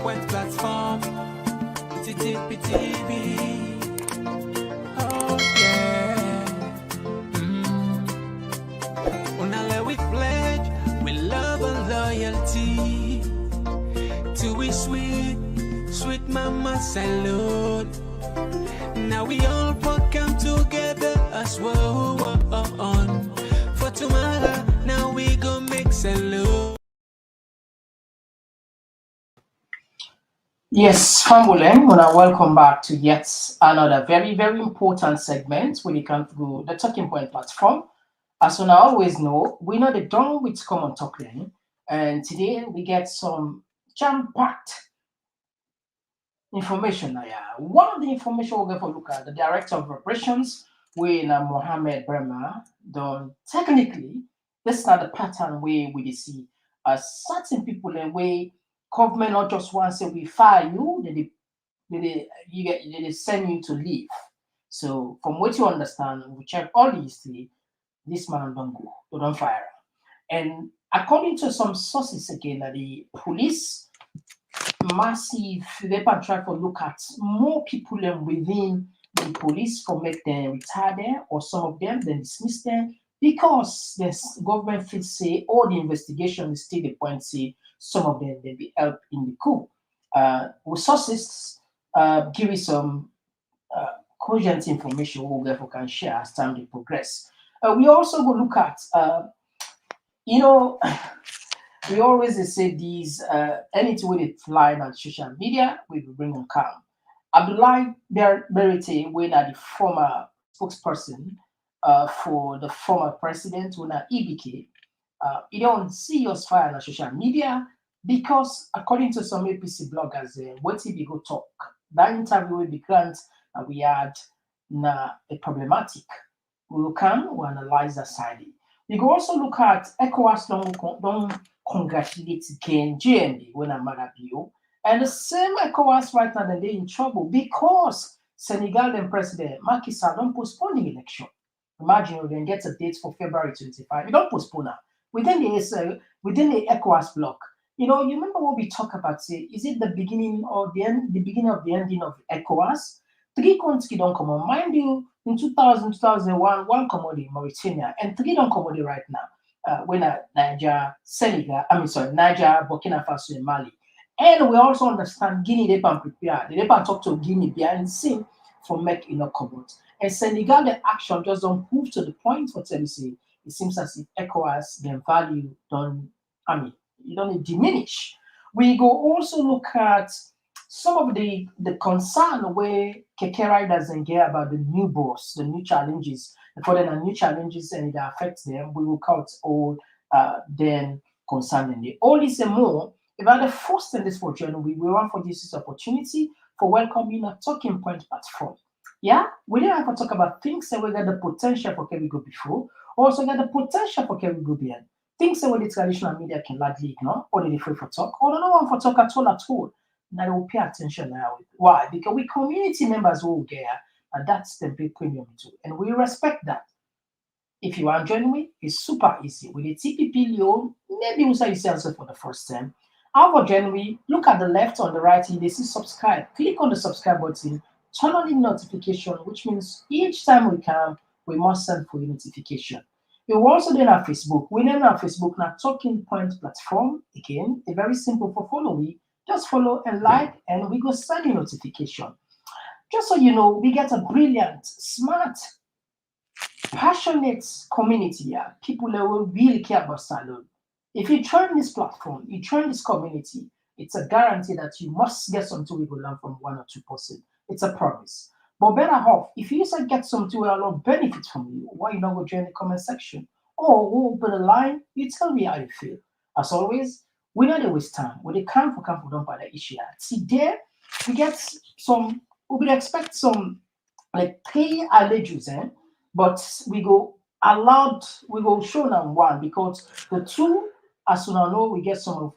point platform. TTPTV. Oh yeah. Unale we pledge with love and loyalty to we sweet mama salute. Now we all come together as one. For tomorrow, now we go make salute. Yes, Fambulem, welcome back to yet another very, very important segment when you come through the Talking Point platform. As you always know, we know the done with Komon-Tok learning, and today we get some jam-packed information. One of the information we're going to look at, the Director of Operations, when Mohammed Brema, done technically, this is not the pattern where we see certain people and way government not just want to say we fire you, they send you to leave. So from what you understand, we check all the history, this man don't go, they don't fire him. And according to some sources again, that the police massive they can try to look at more people within the police for make them retire there, or some of them then dismiss them because the government feel say all the investigation is still the point say some of them they be help in the coup. With sources give you some cogent information we therefore can share as time they progress. We also go look at we always say these anything when it fly on social media, we will bring them calm. Abdullah Berite, when the former spokesperson for the former president, when EBK, you don't see us fire on social media because according to some APC bloggers, what if you go talk? That interview will be grant and we had a problematic. We will come, we analyze that side. We can also look at ECOWAS don't congratulate again GMB when I'm mad at you. And the same ECOWAS right now they're in trouble because Senegal and President Macky Sall don't postpone the election. Imagine you then get a date for February 25. You don't postpone that. Within the ECOWAS block. You remember what we talk about, say, is it the beginning or the end, the beginning of the ending of ECOWAS? Three countries don't come on. Mind you, in 2000, 2001, one commodity, Mauritania, and three don't commodity right now. When Niger, Niger, Burkina Faso, and Mali. And we also understand Guinea, they can prepare. They can talk to Guinea behind the scene for make commodity. And Senegal, the action just don't prove to the point for say it seems as if ECOWAS, their value you don't diminish. We go also look at some of the concern where Keke riders and care about the new boss, the new challenges. And for them, the new challenges and it affects them, we will count all them concerning it. All this and more, about the first in this for January, we want for this opportunity for welcoming a Talking Point platform. Yeah, we didn't have to talk about things that we got the potential for Kevin go before, also got the potential for Kevin go behind. Things that the traditional media can largely ignore, or they free for talk, or they don't want for talk at all. Now they will pay attention now. Why? Because we community members who get, and that's the big premium too. And we respect that. If you are joining me, it's super easy. With the TPP Leo, maybe you say yourself for the first time. However, January, look at the left or the right, you see subscribe. Click on the subscribe button, turn on the notification, which means each time we come, we must send for you notification. We will also do our Facebook. We name our Facebook now Talking Point platform. Again, a very simple for following. Just follow and like, and we go send you notification. Just so you know, we get a brilliant, smart, passionate community here. People that will really care about salon. If you join this platform, you join this community, it's a guarantee that you must get something we will learn from 1 or 2%. It's a promise. But better off, if you say get something where a lot of benefit from you, why you not go join the comment section? Or we'll open a line, you tell me how you feel. As always, we know they waste time. When they come for don't buy the issue. See there, we get some, we would expect some like 3 alleges, but we go allowed, we go show them 1 because the 2, as soon as know, we get some of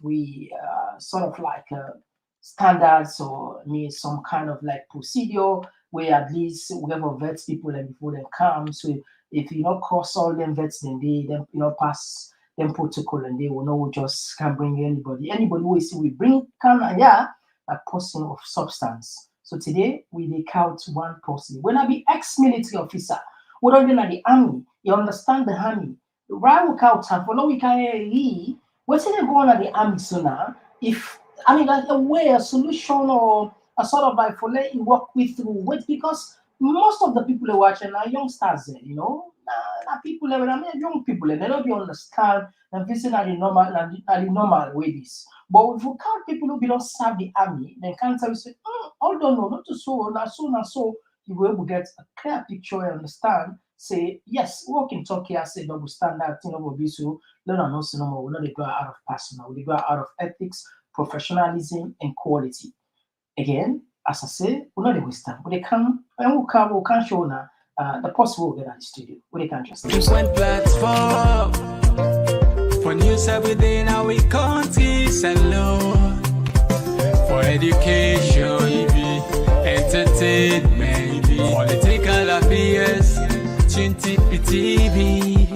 sort of like standards or some kind of like procedure where at least we have a vet people and before they come. So if you cross all them vets, then they pass them protocol and they will know we just can't bring anybody. Anybody we see we bring can a person of substance. So today we take out one person. When I be ex-military officer, we don't even know the army. You understand the army. Right we count and follow we can read. What's in go on at the army sooner? If I mean like a way, a solution or a sort of like for let you work with through wait because most of the people are watching are youngsters, people I mean young people they don't be understand and visit at the normal way this. But if you count people who don't serve the army, then can't tell you say, hold on, no, not to so, not so, you will able to get a clear picture and understand. Say, yes, work in Turkey, I say double standard, thing will be so, no, no, no, so no more, we not they go out of personal, we go out of ethics, professionalism, and quality. Again, as I say, we not the waste time. We can, and we can show now the possible get at the studio. We can just. One platform for news every day now we country alone. For education, entertainment, political affairs, TV.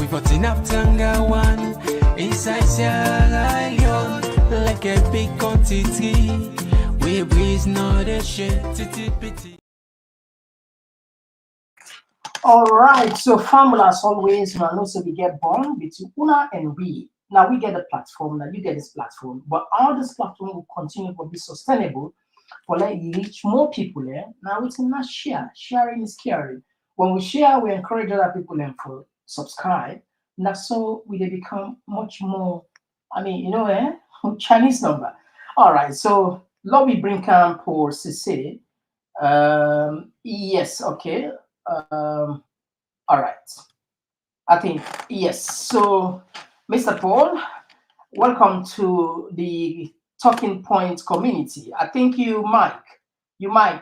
We got enough Tanga one inside Sierra Leone, like a big quantity. We breeze not a shit. All right, so formula as always, and also we get born between Una and we. Now we get the platform, now you get this platform, but all this platform will continue to be sustainable for like reach more people there. Now we can not share. Sharing is caring. When we share, we encourage other people and for subscribe. Now so we they become much more. I mean, Chinese number. All right, so lobby bring camp for CC. Yes, okay. All right. I think yes. So, Mr. Paul, welcome to the Talking Point community. I think you Mike. Yeah.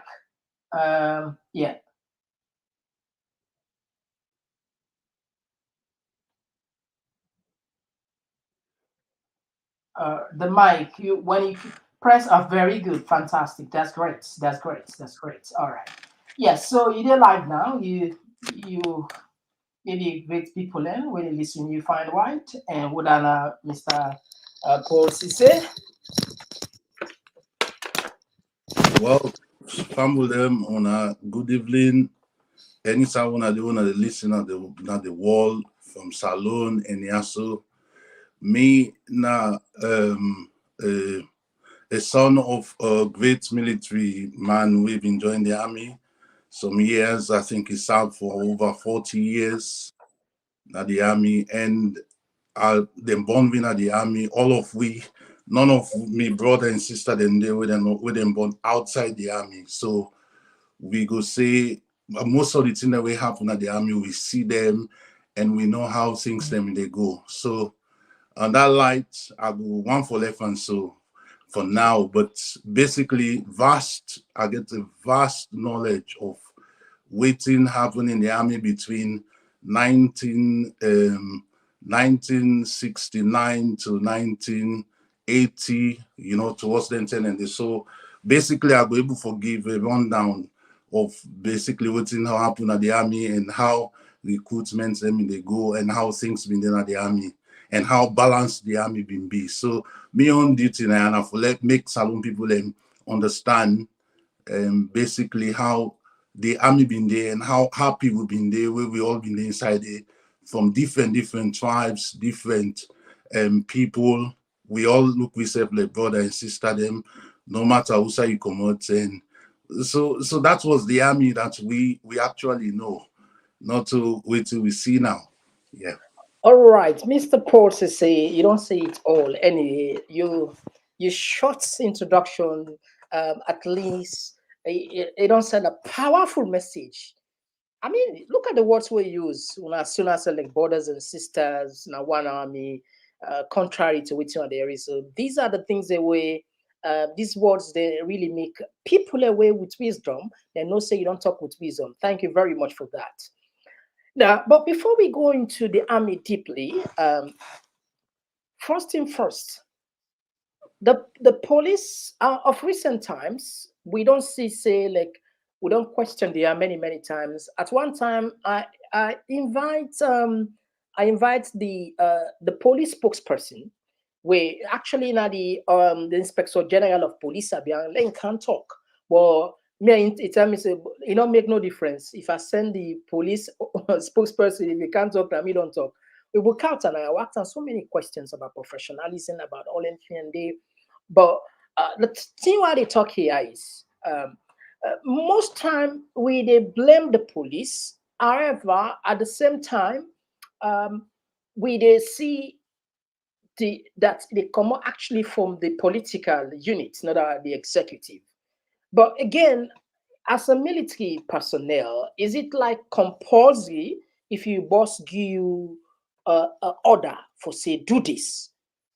The mic. You when you press are very good, fantastic. That's great. That's great. That's great. All right. Yes. So you're live now. You maybe great people when you listen. You find white and would Mr. Paul Cisse. Well, family them on a good evening. Anytime when I do want to listen at the wall from Salon and Yaso, me na a son of a great military man. We've been joined the army some years. I think he served for over 40 years at the army, and them born win at the army. All of we, none of me brother and sister them there with them born outside the army. So we go say most of the things that we happen at the army, we see them and we know how things them they go. So on that light, I go one for left and so for now, but basically I get a vast knowledge of waiting happened in the army between 1969 to 1980, towards the end. And so basically I'll be able to give a rundown of basically what's happened at the army and how recruitment they go and how things been done at the army and how balanced the army been be. So me on duty now and I for make Salon people understand basically how the army been there and how happy we've been there, where we all been there inside there from different tribes, different people. We all look we self like brother and sister them, no matter who say you come out. And so that was the army that we actually know, not to wait till we see now. Yeah. All right, Mr. Paul say you don't say it all. Anyway, you short introduction, at least it don't send a powerful message. I mean, look at the words we use as soon as like brothers and sisters, now one army, contrary to which one there is. So these are the things that we these words they really make people away with wisdom. They no say you don't talk with wisdom. Thank you very much for that. Now, but before we go into the army deeply, first thing first, the police of recent times, we don't say like we don't question there many times. At one time, I invite the police spokesperson we actually now the Inspector General of Police Abian can't talk. Well, me it tell me say it don't make no difference if I send the police spokesperson if you can't talk and me don't talk. We will count and I worked on so many questions about professionalism, about all and day. But the thing why they talk here is most time they blame the police. However, at the same time, they see that they come actually from the political unit, not the executive. But again, as a military personnel, is it like compulsory if your boss give you a order for say do this?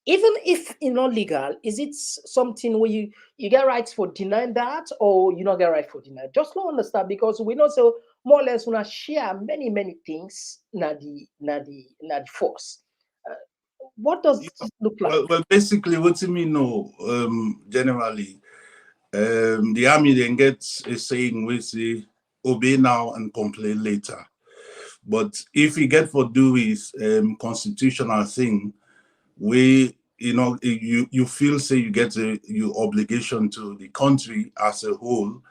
Even if it's not legal, is it something where you get rights for denying that, or you not get right for denying? Just don't understand because we know so more or less wanna share many things na the force. What does Yeah, it look like? well, basically, what do you know? Generally, the army then gets a saying we say obey now and complain later. But if you get for do is constitutional thing, we you feel say you get your obligation to the country as a whole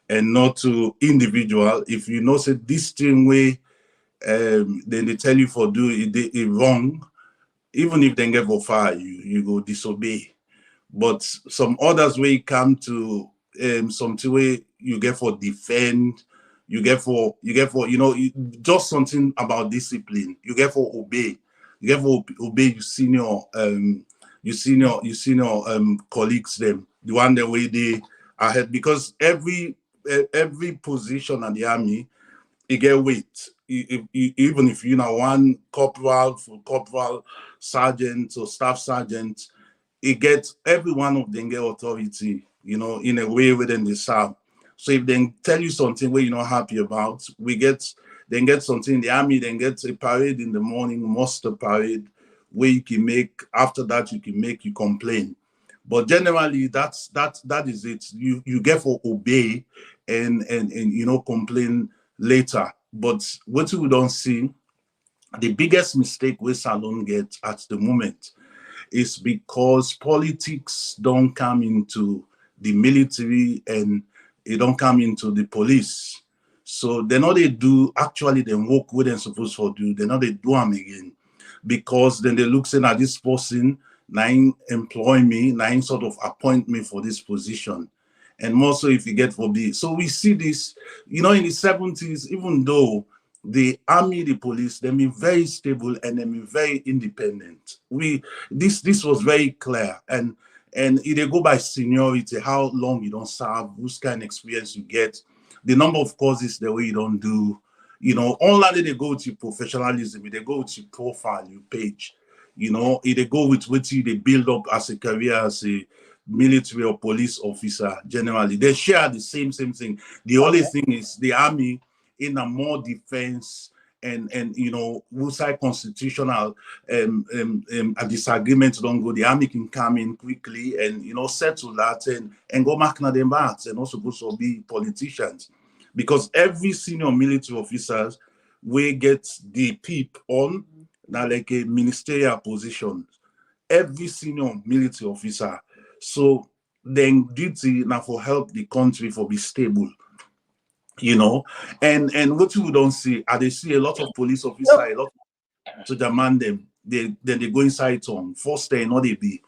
and not to individual. If you know say this thing way, then they tell you for do it wrong, even if they get for fire, you go disobey. But some others way come to something way you get for defend, you get for just something about discipline. You get for obey, you get for obey your senior colleagues them, the one the way they ahead because every position at the army you get weight. Even if you know one corporal, sergeant or staff sergeant, it gets every one of them get authority, in a way within the serve. So if they tell you something where you're not happy about, then get something in the army, then get a parade in the morning, muster parade, where you can make after that you complain. But generally that is it. You get for obey and complain later. But what we don't see, the biggest mistake we Salon get at the moment is because politics don't come into the military and it don't come into the police. So they know they do actually they work with them supposed to do. They know they do them again. Because then they look saying at this person, nine employ me, nine sort of appoint me for this position. And more so if you get for B. So we see this, in the 70s, even though the army, the police, they been very stable and they been very independent. This was very clear. And they go by seniority, how long you don't serve, whose kind of experience you get, the number of courses the way you don't do, only they go to professionalism, they go to profile, you page, if they go with what they build up as a career as a military or police officer. Generally they share the same thing. The only thing is the army in a more defense and who side constitutional a disagreement don't go, the army can come in quickly and settle that and go mark na them backs and also go to be politicians, because every senior military officers will get the PEEP on now like a ministerial position, every senior military officer. So then duty now for help the country for be stable, and what you don't see, they see a lot of police officers, a lot to demand them, then they go inside on first day, not they be.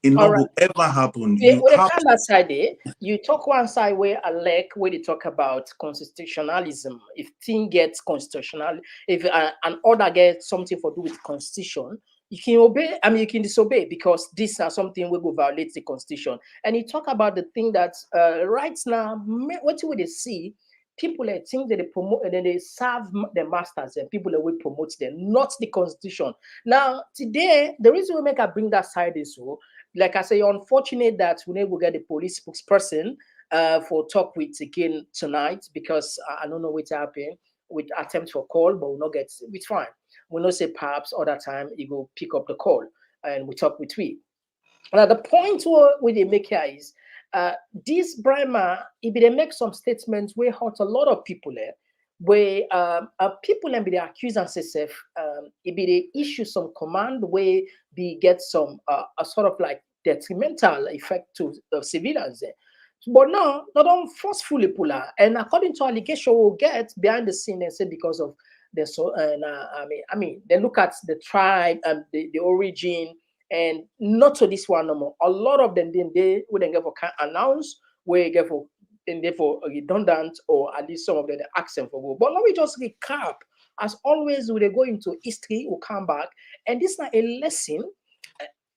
It not will ever happen. You have that side there. You talk one side where I like where they talk about constitutionalism. If thing gets constitutional, if an order gets something for do with constitution, you can obey. I mean, you can disobey because this is something will go violate the constitution. And you talk about the thing that right now, what you would see. People think that they promote and then they serve the masters and people that will promote them, not the constitution. Now, today, the reason we make I bring that side is so, like I say, unfortunate that we never get the police spokesperson for talk with again tonight because I don't know what happened with attempt for call, but we'll not get it's fine. We'll not say perhaps other time you go pick up the call and we talk with we. Now the point where they make here is this Brahma, if they make some statements, we hurt a lot of people there. where people and be the accused and say it be they issue some command where we get some a sort of like detrimental effect to civilians. But now, not on forcefully pull out. And according to allegation we'll get behind the scene and say because of the so I mean they look at the tribe and the origin and not to this one no more. A lot of them then they wouldn't get for announce where get for and therefore redundant or at least some of them the accent for go. But let me just recap. As always, we go into history, we'll come back, and this is not a lesson.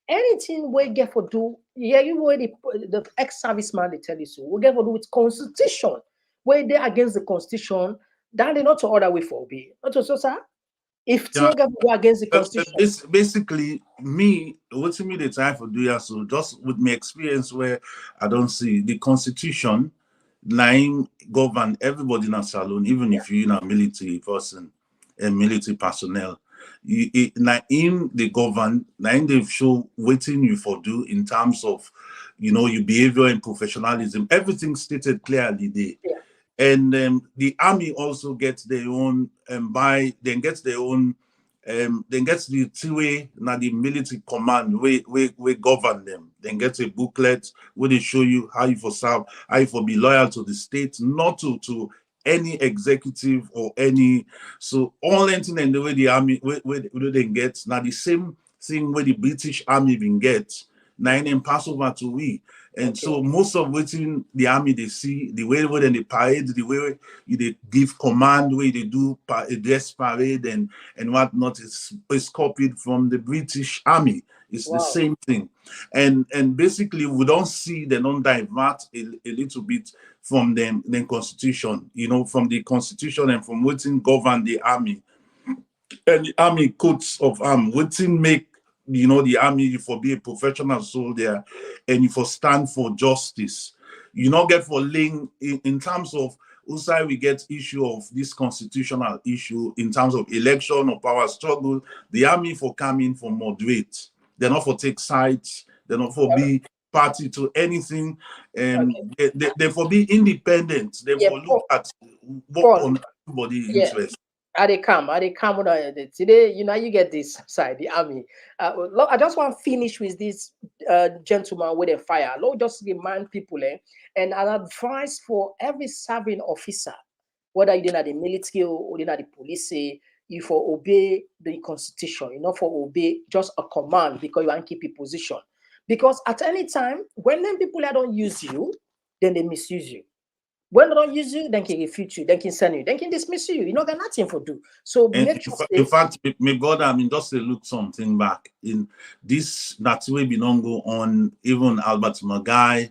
Anything we get for do, yeah, you know the ex-serviceman they tell you so. We get for do with constitution, where they against the constitution, then they not to order way for obey. Not to so sir. If Yeah. go against the constitution, Basically, me, what's me the time for doing so? Just with my experience, where I don't see the constitution, nine govern everybody in a salon, even if you're a military person and military personnel. In the govern, nine they show waiting you for do in terms of, your behavior and professionalism. Everything stated clearly there. Yeah. And the army also gets their own then gets their own then gets the two-way now the military command we govern them. Then gets a booklet where they show you how you for serve, how you for be loyal to the state, not to any executive or any. So all anything and the way the army where they get now the same thing where the British army been get now in pass over to we. And okay. So most of what in the army they see, the way when they parade, the way they give command, way they do a dress parade and whatnot is copied from the British army. It's wow. The same thing. And basically we don't see they don't divert a little bit from them constitution, from the constitution and from what in govern the army. And the army coats of arms, what in make the army for be a professional soldier and you for stand for justice. You not get for laying in terms of also we get issue of this constitutional issue in terms of election or power struggle. The army for coming for moderate. They're not for take sides. They're not for be party to anything. They for be independent. They for look at what on everybody's interest. They come today, you get this side, the army. I just want to finish with this gentleman with a fire. Lord, just remind people, and an advice for every serving officer, whether you're in the military or in the police, you for obey the constitution, not for obey just a command because you want to keep your position. Because at any time, when them people don't use you, then they misuse you. When they don't use you, then can refute you, then can send you, then can dismiss you. You know, got nothing for do. So make sure. In fact, my brother, just to look something back in this. That's way been on go on. Even Albert Magai,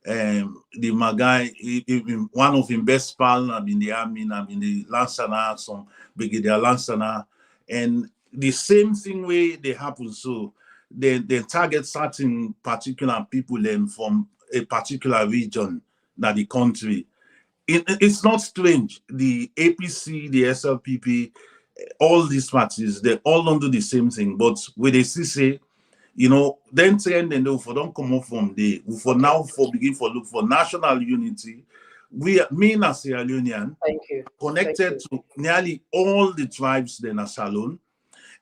the Magai, one of his best pals, I've been the army, I've been the Lansana, some Brigadier Lansana, and the same thing way they happen. So they target certain particular people from a particular region, not the country. It's not strange. The APC, the SLPP, all these parties, they all don't do the same thing. But when they say, then trend and for don't come up from there. For now, begin for look for national unity. Me and Sierra Leonean, connected to nearly all the tribes in a salon,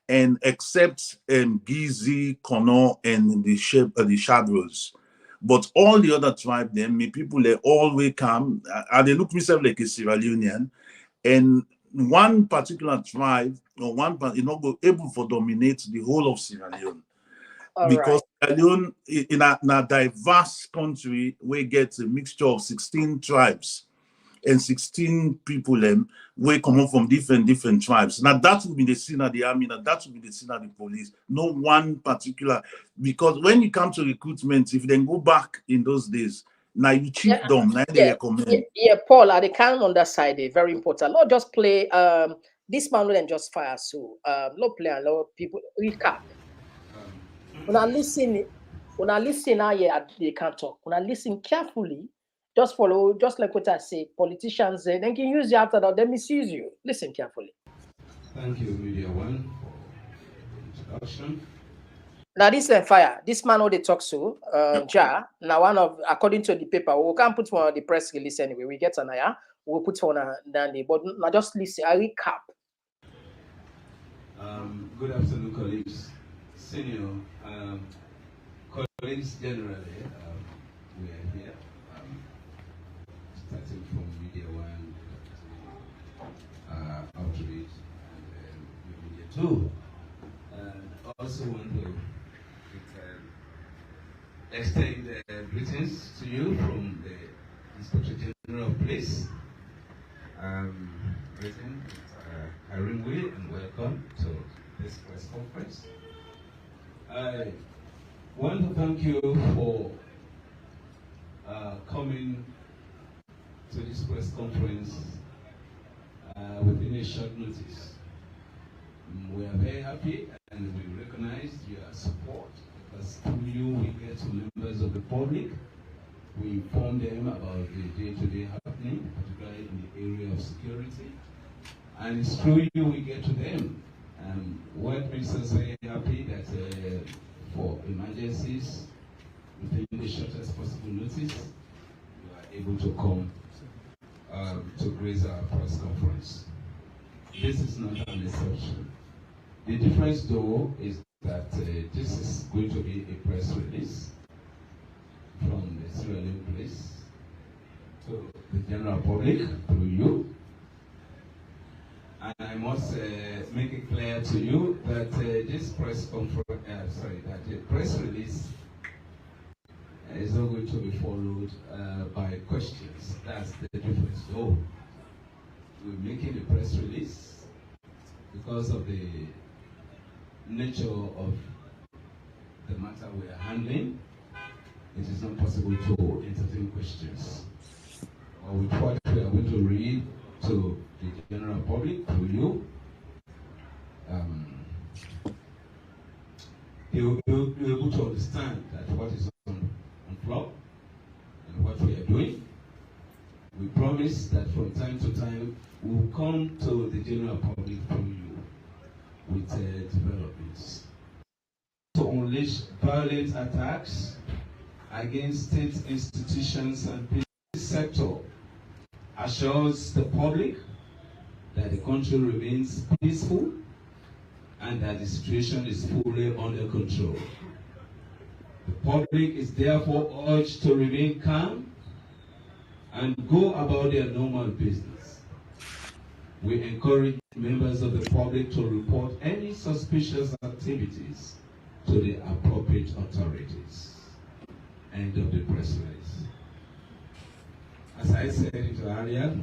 and except Gizi, Kono, and the Shadros. But all the other tribes, people, they always come, and they look myself like a Sierra Leonean, and one particular tribe or one go able to dominate the whole of Sierra Leone. Because Sierra Leone, in a diverse country, we get a mixture of 16 tribes and 16 people we come from different tribes. Now that will be the scene of the army, now that will be the scene of the police. No one particular, because when you come to recruitment, if they go back in those days, now you cheat them, now they recommend. Paul, at the count on that side, very important. Not just play this man and just fire. So no play and lot people recap. When I listen now here they can't talk. When I listen carefully. Just follow, just like what I say, politicians, they can use you after that, they misuse you. Listen carefully. Thank you, Media One, for introduction. Now, this is fire. This man who they talk to, now one of, according to the paper, we can't put one on the press release anyway. We get an aya. we'll put on a dandy. But now just listen, a recap. Good afternoon, colleagues, senior colleagues generally. We are here, starting from Media One, Outreach, and Media Two. And also want to extend greetings to you from the Inspector General of Police. Greetings, Haringwe, and welcome to this press conference. I want to thank you for coming to this press conference within a short notice. We are very happy and we recognize your support, because through you we get to members of the public. We inform them about the day-to-day happening, particularly in the area of security. And it's through you we get to them. What makes us very happy that for emergencies, within the shortest possible notice, you are able to come to grace our press conference. This is not an exception. The difference, though, is that this is going to be a press release from the Sierra Leone Police to the general public through you. And I must make it clear to you that this press conference, that the press release is not going to be followed by questions. That's the difference. So we're making the press release because of the nature of the matter we are handling. It is not possible to entertain questions. Or with what we are going to read to the general public through you, you'll be able to understand that what is on floor and what we are doing. We promise that from time to time we'll come to the general public through you with developments. To unleash violent attacks against state institutions and business sector assures the public that the country remains peaceful and that the situation is fully under control. The public is therefore urged to remain calm and go about their normal business. We encourage members of the public to report any suspicious activities to the appropriate authorities. End of the press release. As I said it earlier,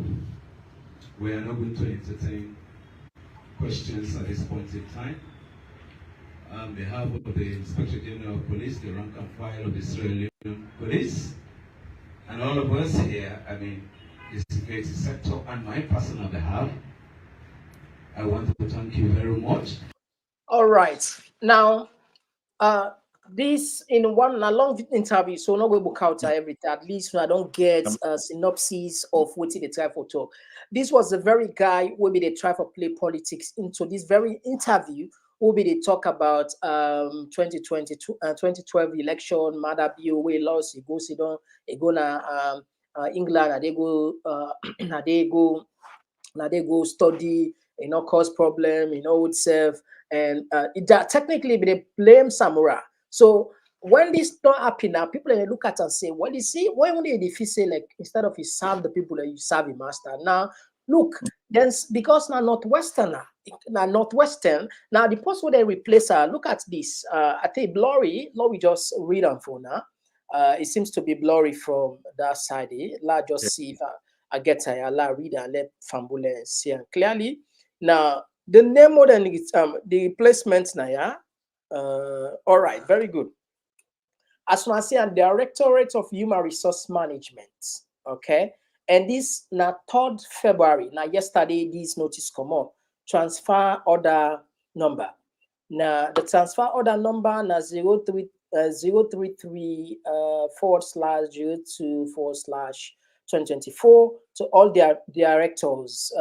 we are not going to entertain questions at this point in time. On behalf of the Inspector General of Police, the rank and file of the Sierra Leone Police, and all of us here, the security sector, and my personal behalf, I want to thank you very much. All right. Now, this in one a long interview, so not going to counter everything. At least I don't get a synopsis of what they try for talk. This was the very guy who be they try for play politics into this very interview. Who be they talk about 2012 election, Mother Bill, we lost, he goes, he go na England, and they go study, cause problem, itself, and that technically they blame Samura. So when this don't happen now, people they look at and say, well, you see, why only if you say like instead of you serve the people that you serve your master. Now look, then because now Northwestern, now the post where they replace her, look at this. I think blurry just read on for now. It seems to be blurry from that side. Let just see if I get her, la read and let Fambule see and clearly. Now the name more than the replacement now, yeah. All right, very good. As I say, Directorate of Human Resource Management. Okay, and this now 3rd February. Now yesterday, this notice come up. Transfer order number. Now the transfer order number now 033//02/2024 to all their directors,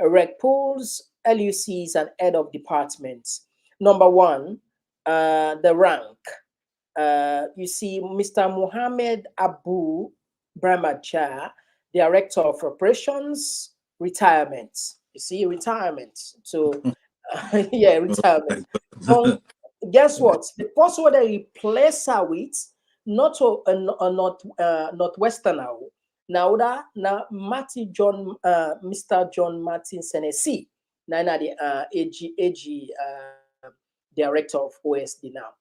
rec pools, LUCs, and head of departments. Number 1, the rank. You see, Mr. Mohammed Abu Brahmacha, Director of Operations, retirement. You see, retirement. So, yeah, retirement. So, guess what? The post where they replace her with, not Northwestern now that now Martin John Mr. John Martin Senesi now the AG director of OSD now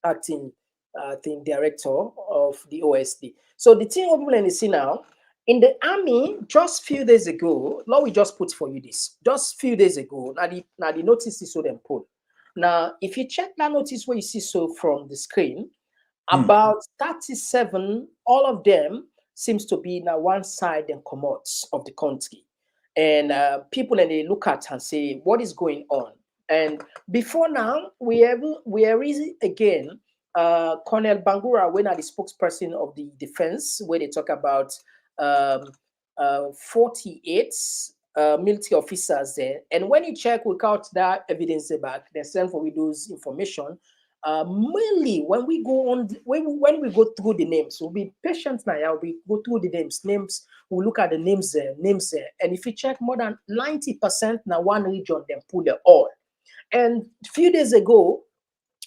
acting I think director of the OSD. So the thing we see now in the army just few days ago, Lord, we just put for you this just few days ago. Now the notice is so them put. Now if you check that notice where you see so from the screen, about 37, all of them seems to be now one side and commodities of the country. And people and they look at and say, what is going on? And before now, we are easy again. Colonel Bangura, when are the spokesperson of the defense, where they talk about 48 military officers there. And when you check, we count that evidence back, they send for those information. Mainly when we go on when we go through the names, we'll be patient now. We go through the names. We'll look at the names there, and if you check, more than 90% now one region them pull the all. And a few days ago,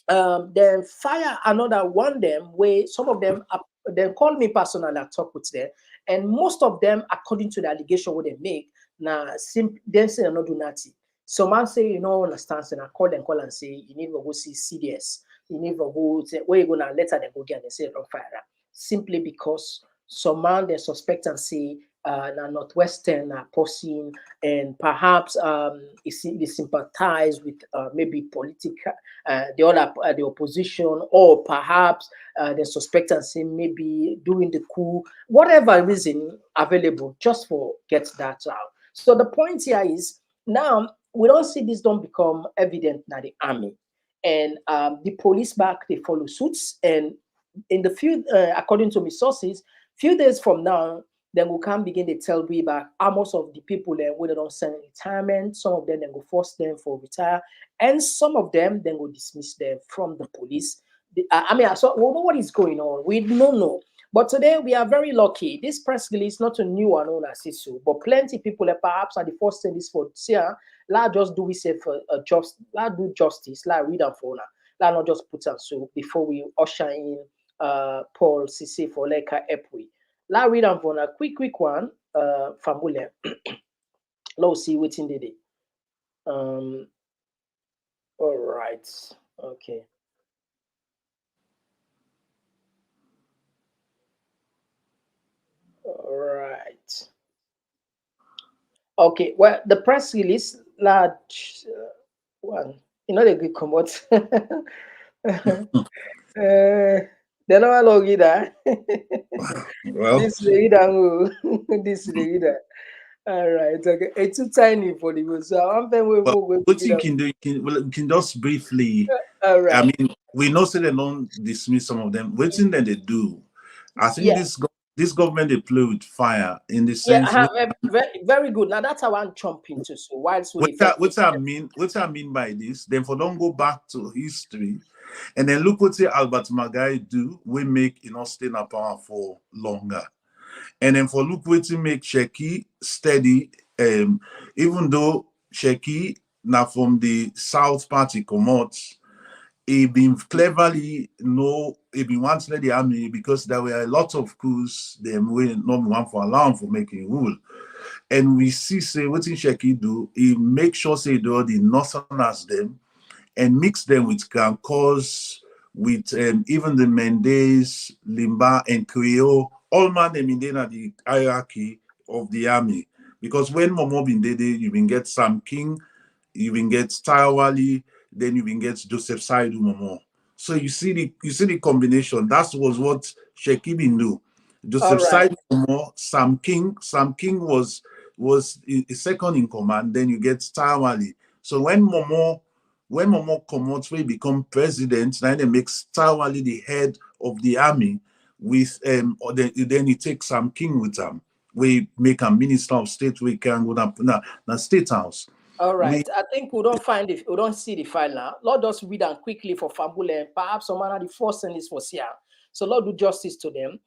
then fire another one them where some of them they call me personally, I talk with them, and most of them, according to the allegation what they make, now then say not do nothing. Some man say, you know, understand, and I call and say, you need to go see CDS. You need to go say, where you gonna let them go get and say on fire. Simply because some man they suspect and say na Northwestern posing, and perhaps they sympathize with maybe political the opposition, or perhaps they suspect and say maybe doing the coup, whatever reason available, just for get that out. So the point here is now we don't see this don't become evident in the army, and the police back they follow suits, and in the few according to my sources, few days from now, then we can begin to tell we back how most of the people there when they don't send retirement, some of them then go force them for retire, and some of them then go dismiss them from the police. I mean, so we know what is going on. We don't know. But today we are very lucky. This press release not a new one on Asisu, but plenty people perhaps are the first thing this for here. La just do we say for do justice, la read and for now. La not just put on so before we usher in Paul Cisse for Leka Epwi. La read and for a quick one Famule. Let's see what's in the day. All right. Okay. All right. Okay. Well, the press release, large one. You know they could come out. They don't allow either. Well, This reader, this reader. All right. Okay. It's too tiny for the so I'm what you can do, you can just briefly. All right. I mean, we know say they don't dismiss some of them. What thing that they do? I think this government they play with fire in the sense. Very, very good. Now that's how I'm jumping to. So whilst what I mean by this, then for don't go back to history, and then look what Albert Magai do. We make stay in power for longer, and then for look what make Sheki steady. Even though Sheki now from the South Party come out, he been cleverly he been once led the army because there were a lot of coups them way not one for alarm for making rule. And we see say what Sheki do, he make sure say do the northerners them and mix them with cause with even the Mendes, Limba, and Creole, all man them in the hierarchy of the army. Because when Momo been there, you been get Sam King, you been get Taiwali, then you can get Joseph Saidu Momo. So you see the combination. That was what Sheki been do. Joseph Saidu Momo, Sam King. Sam King was second in command. Then you get Taiwali. So when Momo come out, we become president. Then they make Taiwali the head of the army. With then he takes Sam King with him. We make a minister of state. We can go down the state house. All right. I think we don't see the file now. Lord just read them quickly for Fambule, and perhaps someone of the first thing is for Sia. So Lord do justice to them.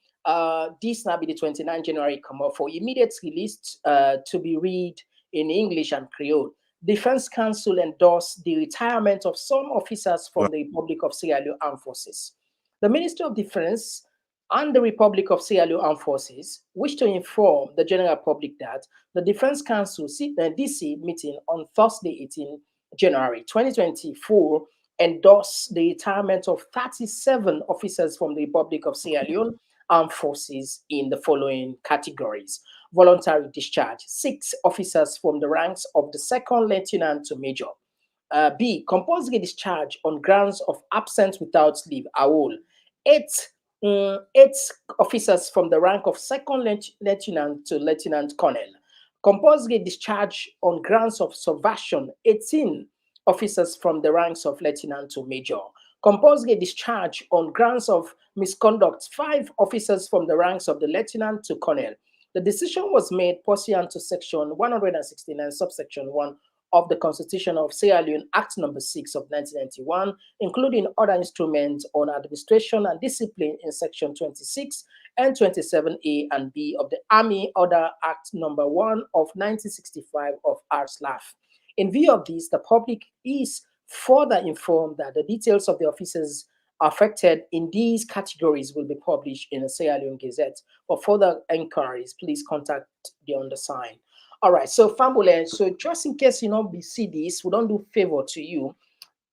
this now be the 29th January come up for immediate release to be read in English and Creole. Defense Council endorsed the retirement of some officers from the Republic of Sierra Leone Armed Forces. The Ministry of Defense and the Republic of Sierra Leone Armed Forces wish to inform the general public that the Defense Council DC meeting on Thursday, 18 January 2024 endorsed the retirement of 37 officers from the Republic of Sierra Leone Armed Forces in the following categories. Voluntary discharge, 6 officers from the ranks of the second lieutenant to major. B, compulsory discharge on grounds of absence without leave, AWOL, 8 officers from the rank of second lieutenant to lieutenant colonel. Compulsory discharge on grounds of subversion, 18 officers from the ranks of lieutenant to major. Compulsory discharge on grounds of misconduct, 5 officers from the ranks of the lieutenant to colonel. The decision was made pursuant to Section 169, subsection 1 of the Constitution of Sierra Leone, Act No. 6 of 1991, including other instruments on administration and discipline in Section 26 and 27A and B of the Army Order Act No. 1 of 1965 of RSLAF. In view of this, the public is further informed that the details of the officers affected in these categories will be published in the Sierra Leone Gazette. For further inquiries, please contact the undersigned. All right, so Fambule, so just in case you know we see this, we don't do favor to you.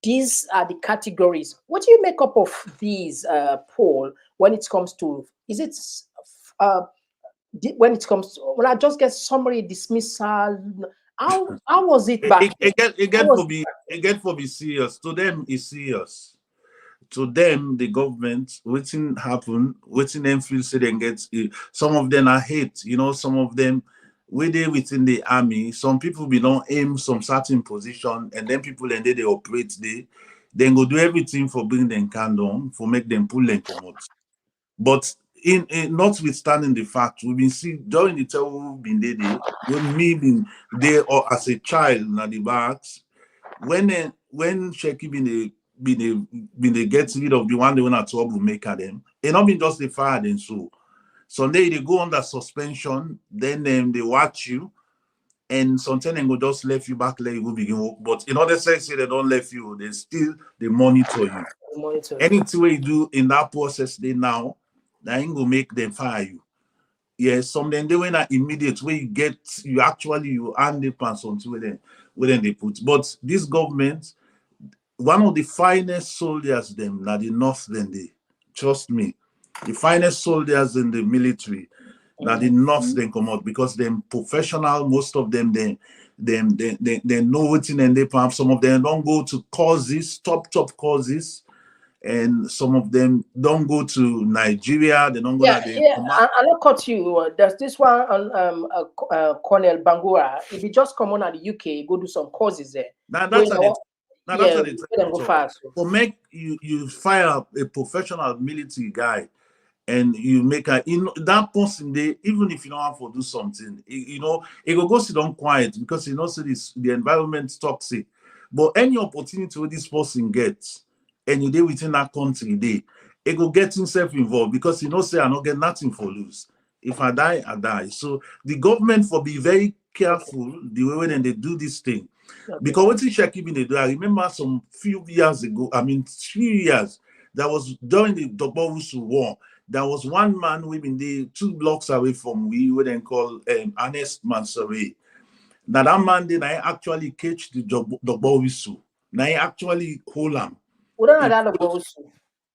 These are the categories. What do you make up of these, Paul, when it comes to, is it, when it comes to, when I just get summary dismissal, how was it back? It get for be serious. To them, it's serious. To them, the government, waiting happen, waiting them feel say they get, some of them are hate, you know, some of them, where they within the army, some people be don't aim some certain position, and then people and they operate then go do everything for bring them can down, for make them pull and come out. But in notwithstanding the fact, we've been seeing during the time we've been there, when me been there or as a child in the barracks, when Sheki been they get rid of the one they want to troublemaker them, it not been just the fire and so. Sunday they go under suspension, then they watch you, and sometimes they go just left you back, let you go begin work. But in other sense, they don't left you, they still they monitor you. Anything you do in that process, they now ain't gonna make them fire you. Yes, some then they were not immediate where you get you hand the pants onto where they put. But this government, one of the finest soldiers them now the north then they trust me. The finest soldiers in the military, now the north then come out because them professional, most of them they know what's in and they have some of them don't go to causes, top causes, and some of them don't go to Nigeria, they don't go I don't cut you. There's this one on Colonel Bangura. If you just come on at the UK, go do some courses there. That's go fast. For make you fire a professional military guy and you make that person there, even if you don't have to do something, you know, it will go sit down quiet because you know so the environment toxic. But any opportunity where this person gets and you there within that country, it will get himself involved because you know say I don't get nothing for lose. If I die, I die. So the government for be very careful the way when they do this thing. Okay. Because what they do, I remember some few years ago, 3 years, that was during the Dokborusu War. There was one man who been there 2 blocks away from what they call Ernest Mansouri. Now that man did I actually catch the Dokborusu. Now I actually hold him. What are that Dokborusu?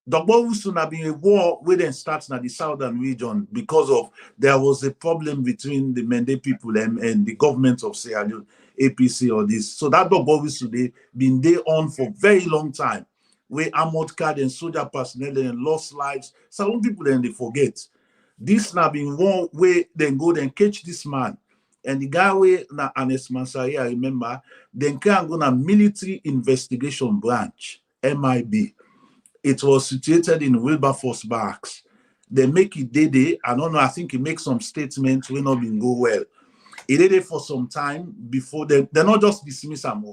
Dokborusu have been a war where they start in the southern region because of there was a problem between the Mende people and the government of Sierra Leone, APC or this. So that Dokborusu they been there on for very long time. Where armored card and soldier personnel and lost lives. Some people then they forget. This now been one way then go then catch this man. And the guy where na Ernest Mansari, I remember, then can go na military investigation branch, MIB. It was situated in Wilberforce Barracks. They make it day. I don't know, I think he makes some statements will not been go well. He did it for some time before they're not just dismiss him.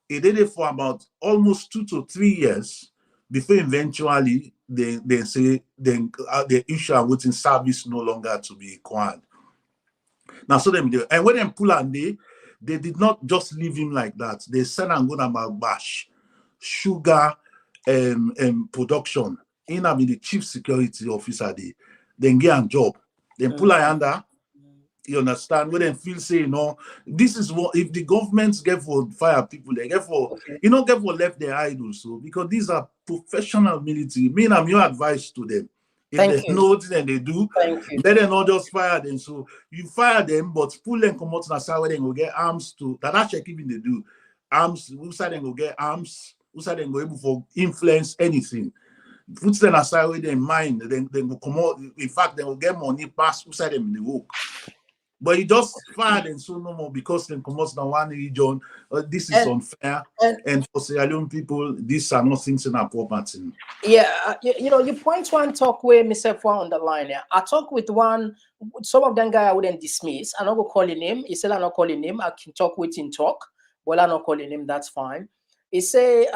He did it for about almost 2 to 3 years before eventually they say then the issue of waiting service no longer to be required. Now so them do, and when them pull and they did not just leave him like that. They sent and go to bash sugar production. In be the chief security officer then get a job. Then pull a under. You understand? When they feel say, you know, this is what if the governments get for fire people, they get for you know get for left their idle. So because these are professional military. Me and I'm your advice to them. If they know what they do, let them not just fire them. So you fire them, but pull them come out and side where they go get arms to that actually keeping they do. Arms, who side they go get arms, who side they go able for influence anything. Put them aside with their mind, then they will come out. In fact, they will get money pass who side them in the work. But you just fire them so no more because they come out in one region. This is unfair, and for Sierra Leone people, these are not things in our property. Yeah, you know, you point one talk where myself one on the line. Yeah, I talk with one. Some of them guy I wouldn't dismiss. I'm not gonna call him. He said I'm not calling him. I can talk with him talk. Well, I'm not calling him. That's fine. He say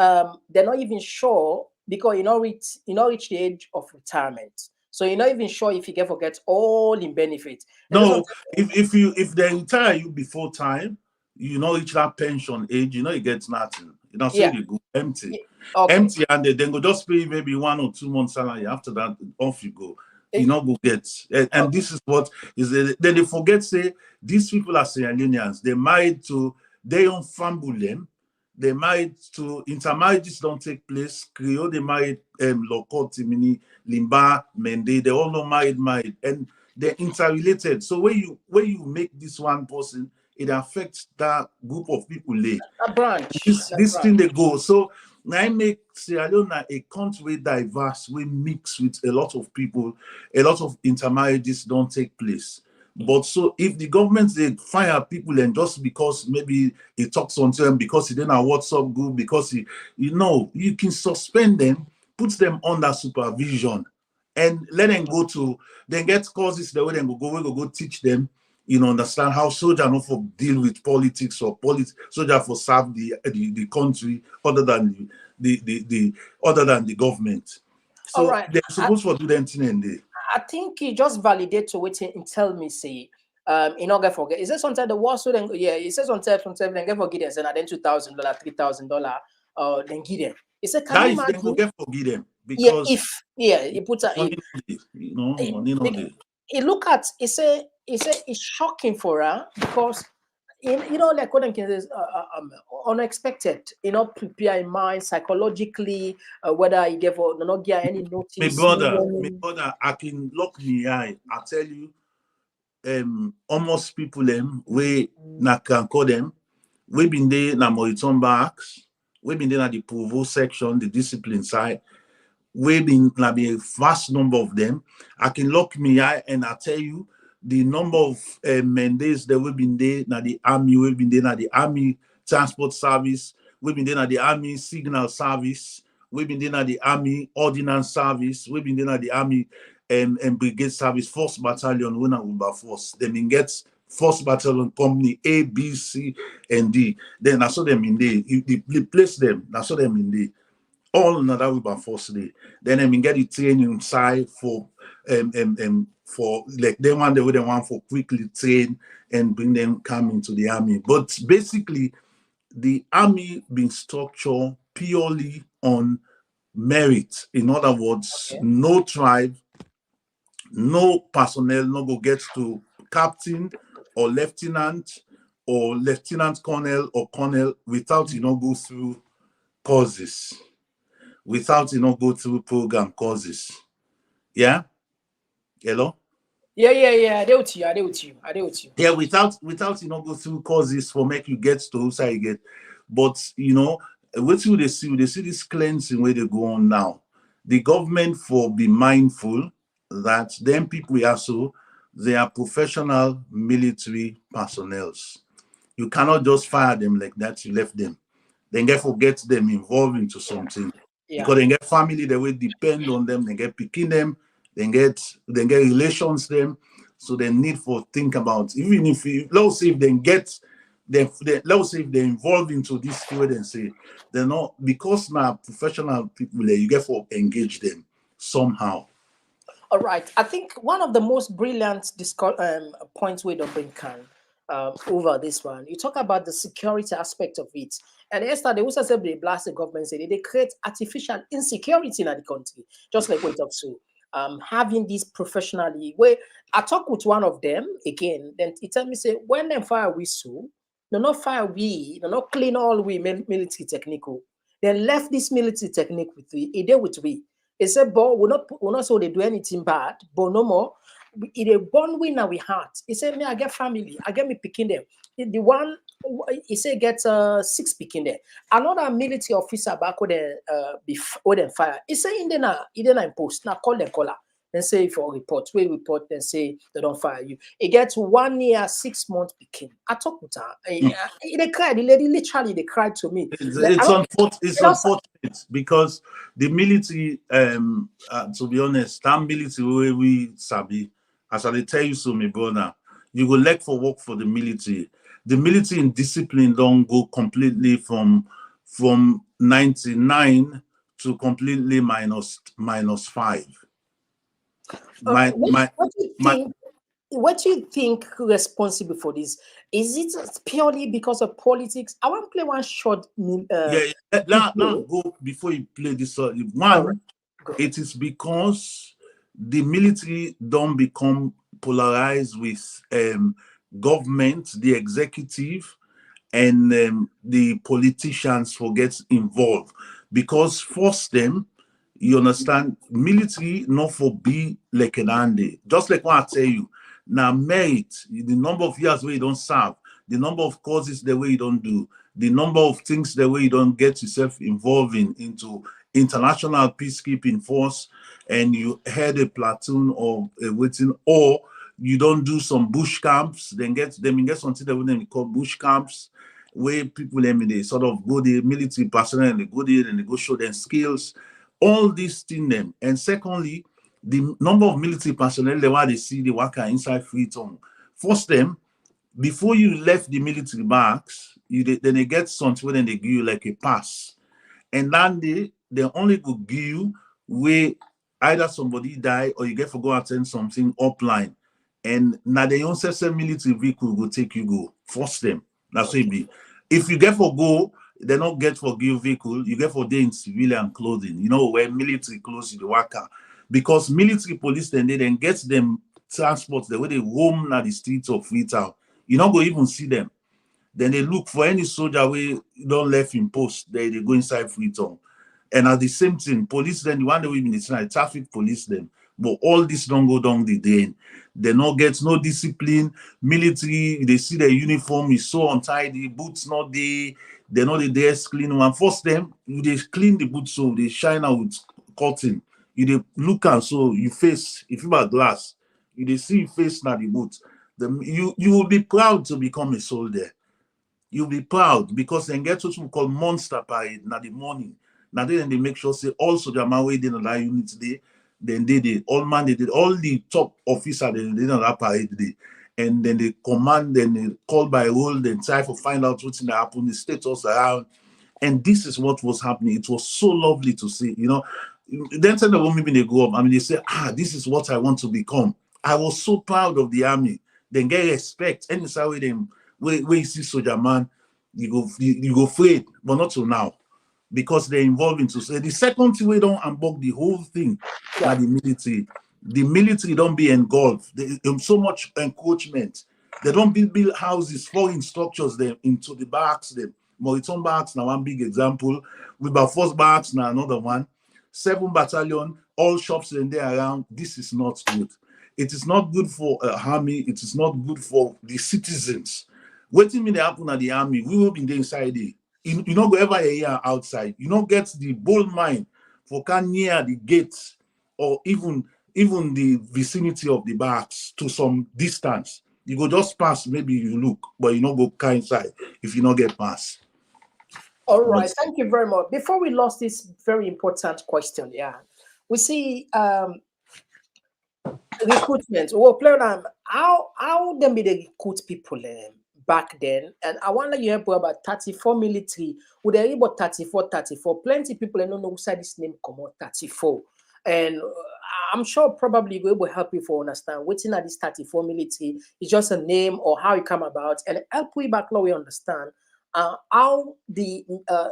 they're not even sure because you know reach the age of retirement. So you're not even sure if you can forget all in benefits. No, if they retire you before time, you know reach that pension age, you know you get nothing. You know, so you go empty. Empty, and they then go just pay maybe 1 or 2 months salary. After that, off you go. You know, go get. And this is what is then they forget say these people are Sierra Leoneans. They married to they don't fumble them. They married to intermarriages don't take place. Creole, they married Lokot, Timini, Limba, Mende, they all know married, and they're interrelated. So when you make this one person, it affects that group of people. A branch. This thing they go. So I make Sierra Leone a country diverse, we mix with a lot of people, a lot of intermarriages don't take place. But so if the government they fire people and just because maybe he talks on them because he didn't have WhatsApp group because you can suspend them, put them under supervision, and let them go to then get courses the way they go teach them, understand how soldier not for deal with politics or soldier for serve the country other than the government. So they're supposed to do them thing in there. I think he just validate to wait and tell me say get forget. Is there sometimes the war so then he says on from then get forget them and then $2,000, $3,000 then give them. He said can you imagine? Get forget them because he puts a money no day. He look at he say it's shocking for her because like what I'm saying unexpected, prepare in mind psychologically, whether you give or not get any notice. My brother, I can lock me eye. I tell you, almost people we can call them. We been there na Moriton Barracks. We been there na the Provost section, the discipline side. We been na be a vast number of them. I can lock me eye and I tell you. The number of Mendes that we've been there na the army, we've been there na the army transport service, we've been there na the army signal service, we've been there na the army ordnance service, we've been there na the army and brigade service, 1st battalion, when I will force. Then we get 1st battalion company A, B, C, and D. Then I saw them in there. You place them, I saw them in there. All another will be force day. Then I mean get the training inside for like they want for quickly train and bring them come into the army. But basically, the army being structured purely on merit. In other words, no tribe, no personnel, no go get to captain or lieutenant colonel or colonel without go through courses, without go through program courses. Yeah. Hello? Yeah. I deal with you. Yeah, without go through courses for make you get to who say you get. But what do they see? They see this cleansing where they go on now. The government for be mindful that them people they are professional military personnel. You cannot just fire them like that, you left them. Then get them involved into something. Yeah. Because they get family that will depend on them, they get picking them. Then get relations them, so they need for think about even if let's say if they get let's say if they're involved into this field and say they're not, because now professional people you get to engage them somehow. All right. I think one of the most brilliant points we don't bring can over this one. You talk about the security aspect of it. And yesterday, they also said they blast the government, say they create artificial insecurity in the country, just like we talked to. Having this professionally, where I talk with one of them again, then he tell me, say, when they fire whistle, they not fire we, they not clean all we military technical. They left this military technique with we, a day with we. They said, but we're not so they do anything bad, but no more. It a born winner we heart. He said, me, I get family, I get me picking them. The one he said get 6 picking there. Another military officer back with them fire. He say in the post. Now call them caller. Then say for report, we report, then say they don't fire you. It gets 1 year, 6 months picking. I talk with her. They cried. The lady literally they cried to me. It's unfortunate because the military, to be honest, that military way we sabi, as I tell you so, my brother, you go look for work for the military. The military in discipline don't go completely from 99 to completely -5. What do you think responsible for this? Is it purely because of politics? I want to play one short. Now go before you play this. One, it is because the military don't become polarized with government, the executive, and the politicians forget involved, because force them. You understand? Military not for be like an Andy. Just like what I tell you. Now, merit, the number of years where you don't serve, the number of causes the way you don't do, the number of things the way you don't get yourself involving into international peacekeeping force, and you head a platoon or a waiting, or you don't do some bush camps, then get something that we call bush camps, where people they sort of go the military personnel and they go there and they go show them skills. All these things them. And secondly, the number of military personnel they see the worker inside Freetown. Force them, before you left the military barracks, then they get something when they give you like a pass. And then they only could give you where either somebody die or you get to go attend something upline. And now the own military vehicle will take you go. Force them. That's what it be. If you get for go, they don't get for give vehicle, you get for day in civilian clothing, you know, where military clothes the worker. Because military police then they then get them transport the way they roam at the streets of Freetown. You don't go even see them. Then they look for any soldier where don't left in post, they go inside Freetown. And at the same thing, police then the one that we been the traffic police them. But all this don't go down the drain. They not get no discipline. Military, they see their uniform is so untidy, boots not there. They know the dress clean one. First them, they clean the boots so they shine out with cotton. You they look and so you face, if you have glass, you they see face now the boots. You will be proud to become a soldier. You'll be proud because then get what we call monster parade now the morning. Now then they make sure say also the man waiting on that unit today. Then they did all man they did all the top officer they did on that parade day. And then they command, then they call by roll, then try to find out what's in the happen, the status around. And this is what was happening. It was so lovely to see, you know. Then the women when they go up, I mean, they say, this is what I want to become. I was so proud of the army. Then get respect. And it's how them where you see soldier man, you go afraid, but not till now. Because they're involved into say the second thing we don't unbug the whole thing by the military. The military don't be engulfed. There's so much encroachment. They don't build houses, foreign structures them into the barracks them. Moriton barracks now one big example. With our first barracks now another one. 7 battalion, all shops in there around. This is not good. It is not good for army. It is not good for the citizens. Waiting me they happen at the army. We will be there inside there. You don't go ever a year outside. You don't get the bold mind for can near the gates or even the vicinity of the barracks to some distance. You go just pass, maybe you look, but you don't go inside if you don't get past. All right, thank you very much. Before we lost this very important question, we see recruitment. Well, how them be they recruit people back then, and I want to hear about 34 military. Would they about 34? Plenty people don't know who said this name come out 34. And I'm sure probably we will help you for understand what's in this 34 military is just a name or how it come about, and help we back now we understand how the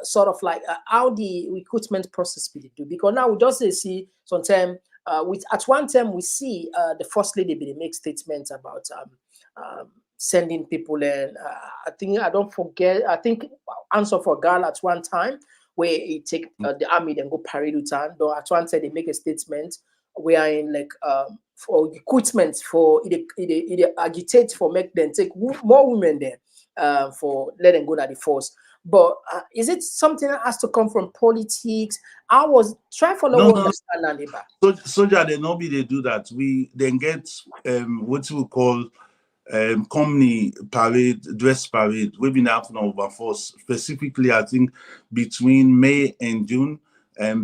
sort of like how the recruitment process will do. Because now we just see sometimes at one time we see the first lady they make statements about sending people in. I think I think answer for girl at one time where he take the army then go parade with her. Though at one time they make a statement we are in like for recruitment for it agitate for make them take more women there for let them go to the force. But is it something that has to come from politics? I was trying to follow understand that neighbor. So soldier they normally they do that. We then get what we call company parade, dress parade. We've been happening over for specifically, I think, between May and June,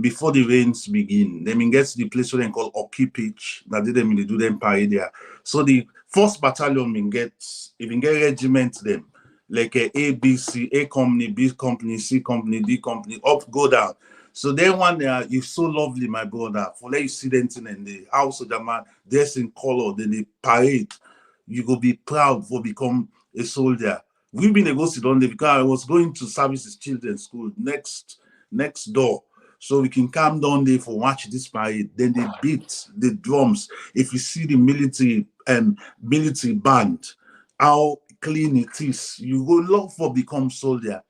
before the rains begin. They mean get to the place where they call Oki Pitch. That they mean they do them parade there. So the first battalion mean get regiment them like A, B, C, A company, B company, C company, D company, up go down. So then one day you're so lovely, my brother. For let you see them in the house of the man, dressed in color, then they parade. You go be proud for become a soldier. We've been a go sit on there because I was going to services children's school next door. So we can come down there for watch this parade. Then they beat the drums. If you see the military band, how clean it is, you go love for become soldier.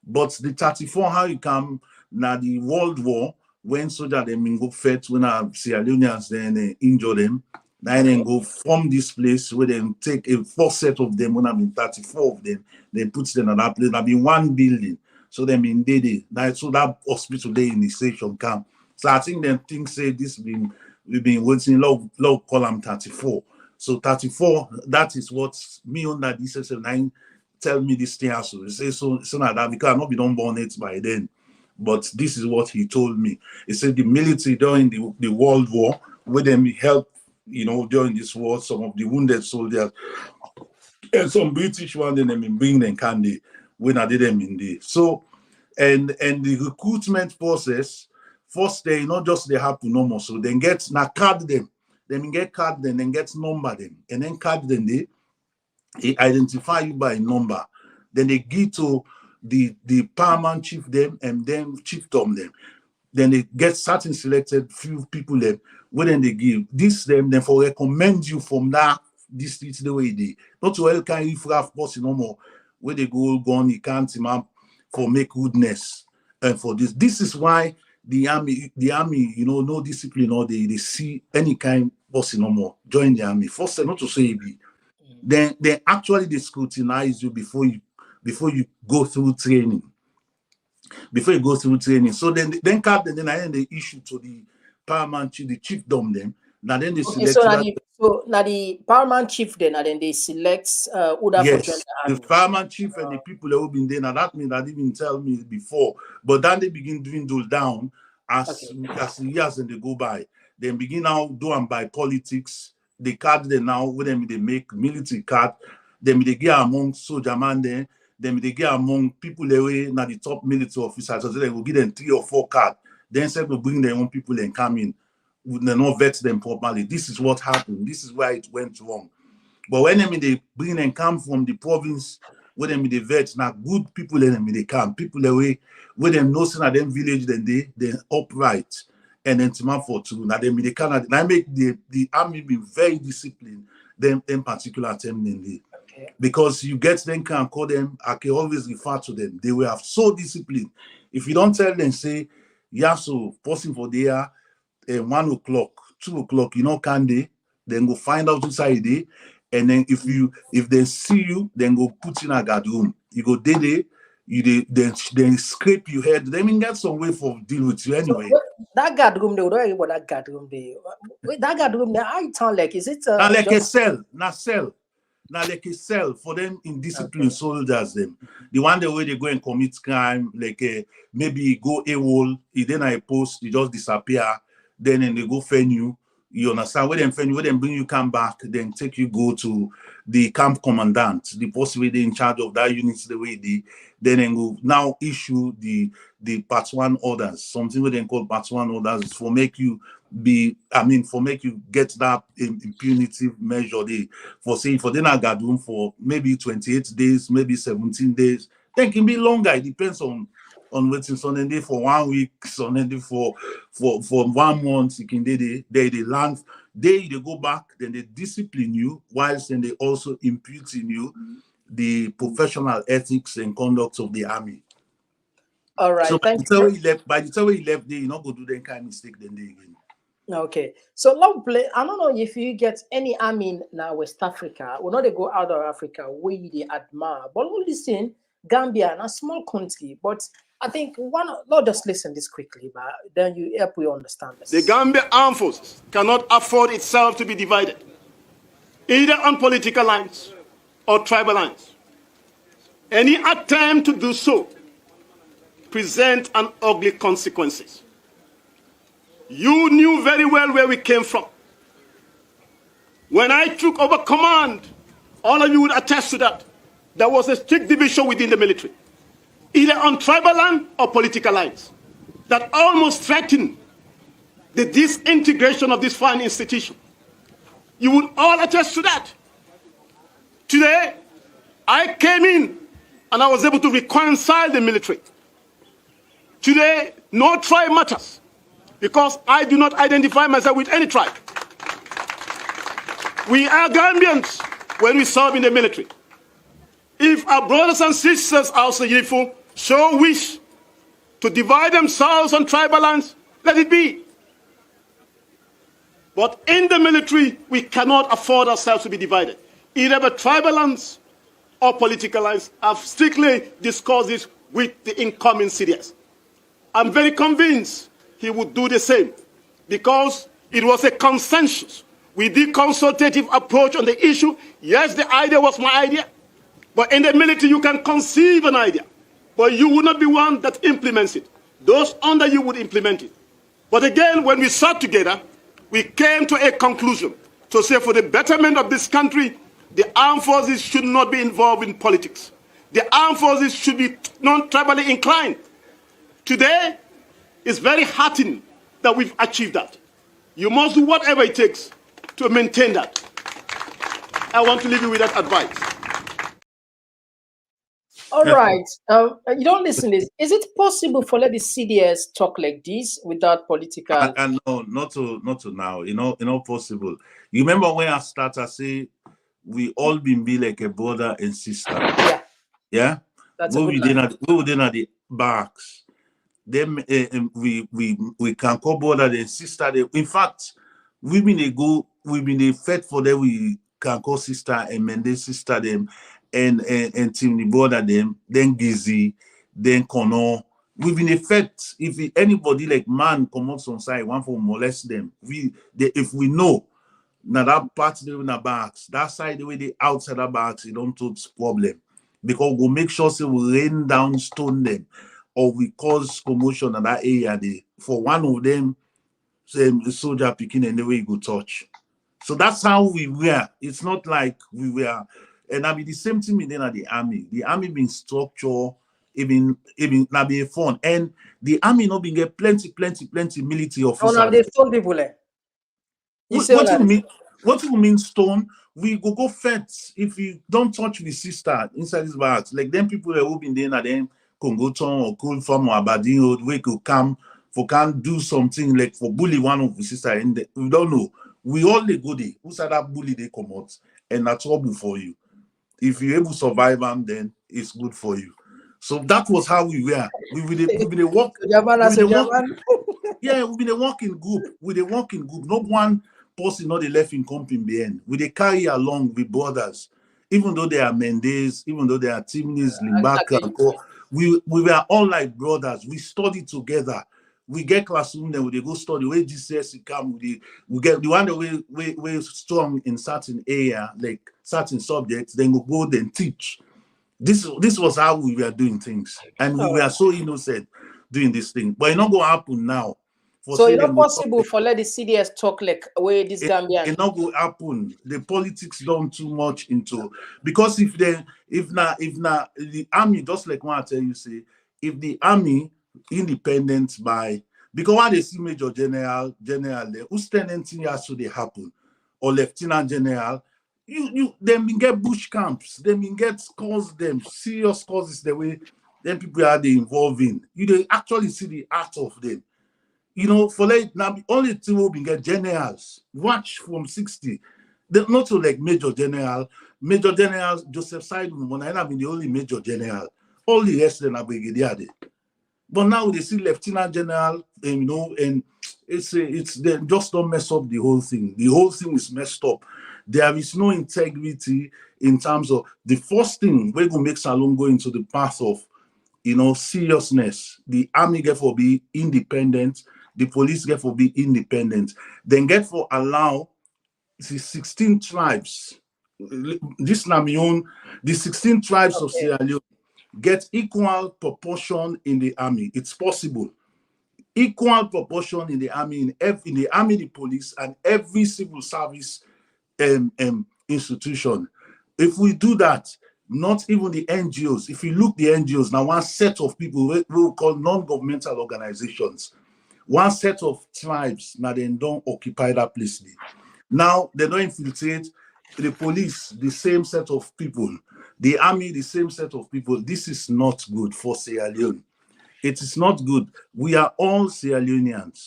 But the 34, how you come now the World War, when soldier them go fight when Sierra Leoneans then injure them. Then go from this place where they take a first set of them when I mean 34 of them, they put them on that place. I mean one building. So they mean so that hospital they in the station camp. So I think them things say this we've been waiting log column 34. So 34, that is what me under this 9 tell me this thing also. He say so like that because I'm not be done born it by then. But this is what he told me. He said the military during the World War, where them help, during this war, some of the wounded soldiers and some British one, then they bring them candy when I did them in there. So, and the recruitment process, first they not just they happen no more. So then get now card them, then get card them, then get number them, and then card them they identify you by number. Then they give to the paramount chief them and then chiefdom them. Then they get certain selected few people them. When they give this them, then for recommend you from that district the way they not to help can if have person no more where they go on you can't for make goodness and for this. This is why the army, no discipline or they see any kind person no more join the army. First, not to say be. Then actually they scrutinize you before you go through training. Before you go through training. So then they issue to the paramount chief, the chiefdom them. Now then they select. So now the paramount chief then, and then they select who that yes, for join the army. The paramount chief and the people that have been there. Now that means that didn't tell me before, but then they begin dwindle down as the years and they go by. Then begin now doing by politics. The card they now with them they make military card. Then they get among soldier man there. Then they get among people they way now the top military officers. So they will give them 3 or 4 cards. Then instead of bring their own people and come in, they not vet them properly. This is what happened. This is why it went wrong. But when they bring and come from the province, when they vet, now good people they come. People away when them know that them village then they upright and then for two. Now they can make the army be very disciplined. Them particular time because you get them can call them. I can always refer to them. They will have so disciplined. If you don't tell them say. Yeah, so posting for there 1 o'clock, 2 o'clock, can they? Then go find out inside day, and then if they see you, then go put in a guard room. You go there, then scrape your head. They mean get some way for deal with you anyway. So, that guard room, they would know about that guard room. That guard room, I sound like is it? Now like a cell, not cell. Now like a cell for them in discipline soldiers them. The one the way they go and commit crime, like maybe go AWOL, then I post, they just disappear, then they go fend you. You understand? When them bring you come back, then take you go to the camp commandant, the person where they in charge of that unit, the way then go now issue the part 1 orders, something where they call part 1 orders for make you for make you get that impunity measure for then I got room for maybe 28 days, maybe 17 days. Then can be longer. It depends on waiting Sunday day for 1 week, Sunday day for 1 month. You can they land, they go back, then they discipline you, whilst then they also impute in you the professional ethics and conduct of the army. All right. So Thank you. By the time he left, they not go do that kind of mistake then they again. Okay, so lovely. I don't know if you get any army now West Africa, or not they go out of Africa, we they admire. But we listen, Gambia, a small country, but I think not just listen this quickly, but then you help we understand this. The Gambia Armed Forces cannot afford itself to be divided, either on political lines or tribal lines. Any attempt to do so present an ugly consequences. You knew very well where we came from. When I took over command, all of you would attest to that. There was a strict division within the military, either on tribal land or political lines, that almost threatened the disintegration of this fine institution. You would all attest to that. Today, I came in and I was able to reconcile the military. Today, no tribe matters, because I do not identify myself with any tribe. We are Gambians when we serve in the military. If our brothers and sisters outside Yifo so wish to divide themselves on tribal lands, let it be. But in the military, we cannot afford ourselves to be divided, either by tribal lands or political lines. I've strictly discussed this with the incoming CDS. I'm very convinced he would do the same, because it was a consensus. We did consultative approach on the issue. Yes, the idea was my idea, but in the military you can conceive an idea, but you would not be one that implements it. Those under you would implement it. But again, when we sat together, we came to a conclusion to say, for the betterment of this country, the armed forces should not be involved in politics. The armed forces should be non-tribally inclined. Today, it's very heartening that we've achieved that. You must do whatever it takes to maintain that. I want to leave you with that advice. All right. You don't listen to this. Is it possible for let the CDS talk like this without political? No, not to now. You know, possible. You remember when I started, I say we all been be like a brother and sister. Yeah. Yeah. That's we a good line. were then at the barracks. Then we can call brother and sister. In fact, we've been fed for them. We can call sister and Mende sister them, and Team the brother them. Then Gizi, then Kono. We've been fed. If anybody like man come out on side, one for molest them. If we know now that part they in the barracks, that side the way they outside the barracks, it don't touch problem, because we'll make sure say we rain down stone them, or we cause commotion in that area. For one of them, say soldier picking and the way you go touch. So that's how we were. It's not like we were, and I mean the same thing within the army. The army being structured, even not be fun, and the army not being get plenty military officers. Oh, no, they stone people. What you mean stone? We go fence if you don't touch the sister inside this barracks. Like them people that will be there and then Komon-Tok or Cold Farm or Aberdeen Road, we could come for can do something like for bully one of the sister, and we don't know. We all they go there. Who said that bully they come out and that's trouble for you. If you're able to survive them, then it's good for you. So that was how we were. We've been a walk. Yeah, we've been a walking group. With a walking group, not one person not the left in company behind. We they carry along with brothers, even though they are Mendes, even though they are Timnis, Limbaka. We were all like brothers. We studied together. We get classroom, then we go study. Where GCS come, we get the one that we strong in certain area, like certain subjects. Then we go then teach. This was how we were doing things, and we were so innocent doing this thing. But it's not going to happen now. So it's not possible for let the CDS talk like where this Gambian. It not will happen. The politics don't too much into, because if the army, just like what I tell you, say, if the army independent by, because when they see major general there, who's anything has to they happen, or lieutenant general, you then get bush camps, then get cause them serious causes the way then people are they involving. You they actually see the art of them. For like now, only two will be get generals. Watch from 60. They're not so like major generals. Major generals, Joseph Sidon, when I have been the only major general. All the rest of them are brigadier. But now they see lieutenant general, and it's they just don't mess up the whole thing. The whole thing is messed up. There is no integrity in terms of the first thing we're gonna make Salone go into the path of seriousness. The army get for be independent. The police get for be independent. Then get for allow the 16 tribes. This na my own. The 16 tribes of Sierra Leone get equal proportion in the army. It's possible. Equal proportion in the army, in the army, the police, and every civil service institution. If we do that, not even the NGOs. If you look the NGOs, now one set of people we call non-governmental organizations. One set of tribes, now they don't occupy that place. Now they don't infiltrate the police, the same set of people, the army, the same set of people. This is not good for Sierra Leone. It is not good. We are all Sierra Leoneans.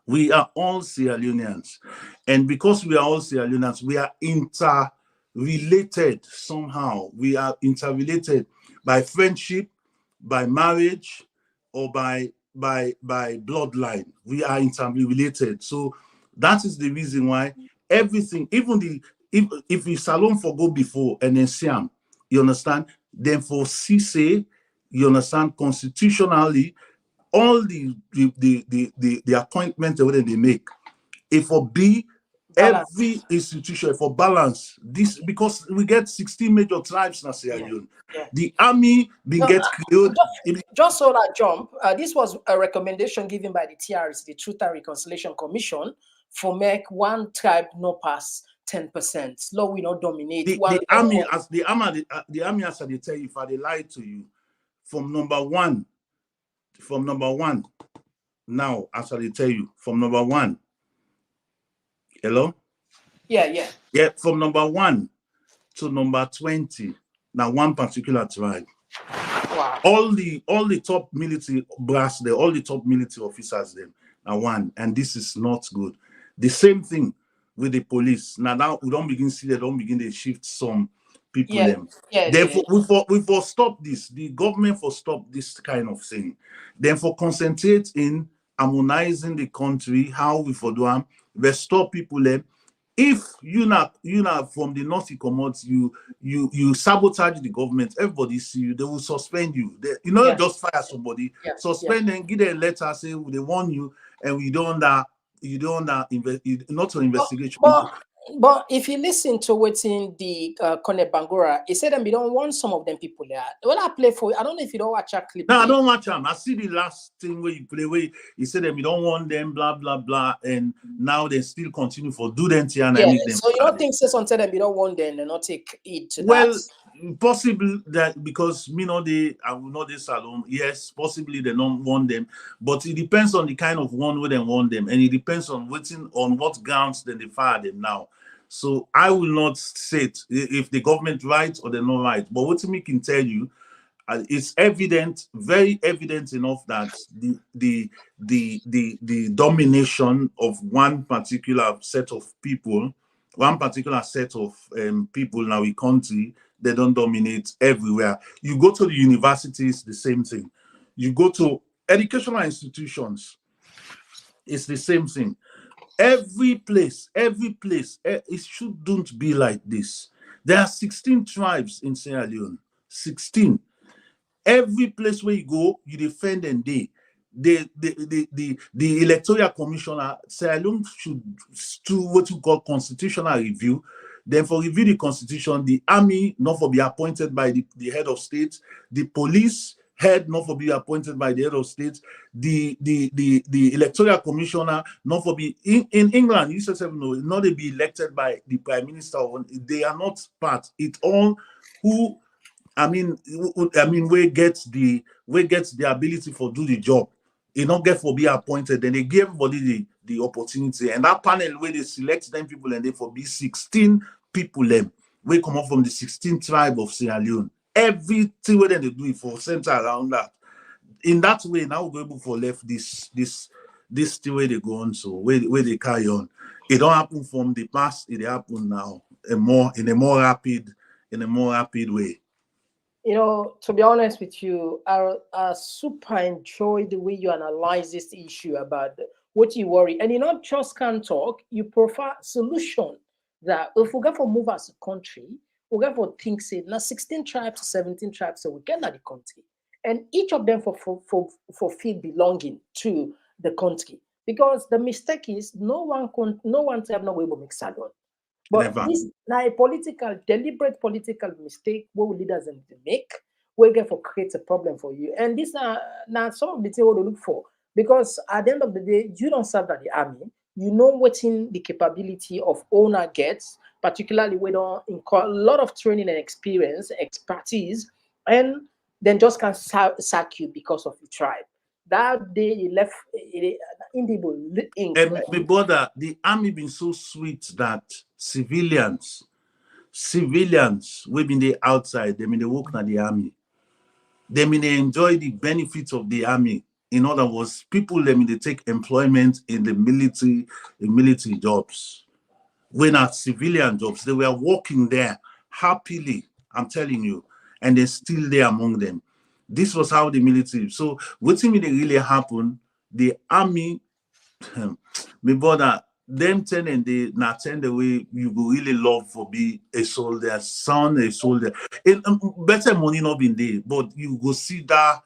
We are all Sierra Leoneans. And because we are all Sierra Leoneans, we are interrelated somehow. We are interrelated by friendship, by marriage, or by bloodline. We are interrelated. So that is the reason why everything, even if we Salone for go before and then Siam, you understand, then for CC, you understand, constitutionally, all the appointments that they make, if for B, every institution for balance this, because we get 16 major tribes in Sierra Leone. The army get created. Just so that jump, this was a recommendation given by the TRC, the Truth and Reconciliation Commission, for make one tribe no pass 10%. Law will not dominate. The army, as they tell you, if I lie to you, from number one, now, as I tell you, from number one. Hello? Yeah. From number 1 to number 20. Now, one particular tribe. Wow. All the top military brass there, all the top military officers there are one, and this is not good. The same thing with the police. Now we don't begin see they don't begin to shift some people them. Therefore, we for stop this. The government for stop this kind of thing. Then for concentrate in harmonizing the country, how we for do them, restore people them. If you not from the north, you come out, you sabotage the government, everybody see you, they will suspend you. Just fire somebody, suspend and give them a letter, say they warn you, and we don't not to investigate. But if you listen to what's in the Kone Bangura, he said that we don't want some of them people there. When I play for you, I don't know if you don't watch a clip. No, I don't watch them. I see the last thing where you play where he said that we don't want them, blah blah blah, and now they still continue for do them and I make them. So you don't think say something that we don't want them and not take it to well, that? Possible that because I will not this Salone. Yes, possibly they don't want them, but it depends on the kind of one where they want them, and it depends on what grounds then they fire them now. So I will not say it if the government right or they're not right. But what we can tell you, it's evident, very evident enough that the domination of one particular set of people, people in our country, they don't dominate everywhere. You go to the universities, the same thing. You go to educational institutions, it's the same thing. Every place, it shouldn't be like this. There are 16 tribes in Sierra Leone. 16. Every place where you go, you defend and the electoral commissioner, Sierra Leone should do what you call constitutional review. Then for review the constitution, the army not for be appointed by the head of state, the police head not for be appointed by the head of state, the electoral commissioner not for be in England. You said not to be elected by the prime minister. They are not part. It all who we get the ability for do the job. They not get for be appointed. Then they give everybody the opportunity. And that panel where they select 10 people and they for be 16 people them. We come up from the 16 tribe of Sierra Leone. Everything where they do it for center around that. In that way, now we're able for left this the way they go on. So where they carry on. It don't happen from the past. It happen now in a more rapid way. You know, to be honest with you, I super enjoy the way you analyze this issue about what you worry. And you not just can't talk, you prefer solution that if we go for move as a country, we go for things say now 16 tribes, 17 tribes, so we get that the country. And each of them for feel belonging to the country. Because the mistake is no one have no way to make salon. But Never. this now a deliberate political mistake what leaders make, we get for create a problem for you. And this now some of the things we look for. Because at the end of the day, you don't serve at the army. You know what's in the capability of owner gets, particularly when don't incur a lot of training and experience, expertise, and then just can't sack you because of the tribe. That day he left indelible ink. And my brother, the army been so sweet that civilians we been there outside, they mean they work at the army. They mean they enjoy the benefits of the army. In other words, people they mean they take employment in the military jobs. When at civilian jobs, they were working there happily, I'm telling you, and they're still there among them. This was how the military. So what thing they really happened, the army, my brother, them 10 and they not 10 the way you go really love for be a soldier, son a soldier. Better money not been there, but you go see that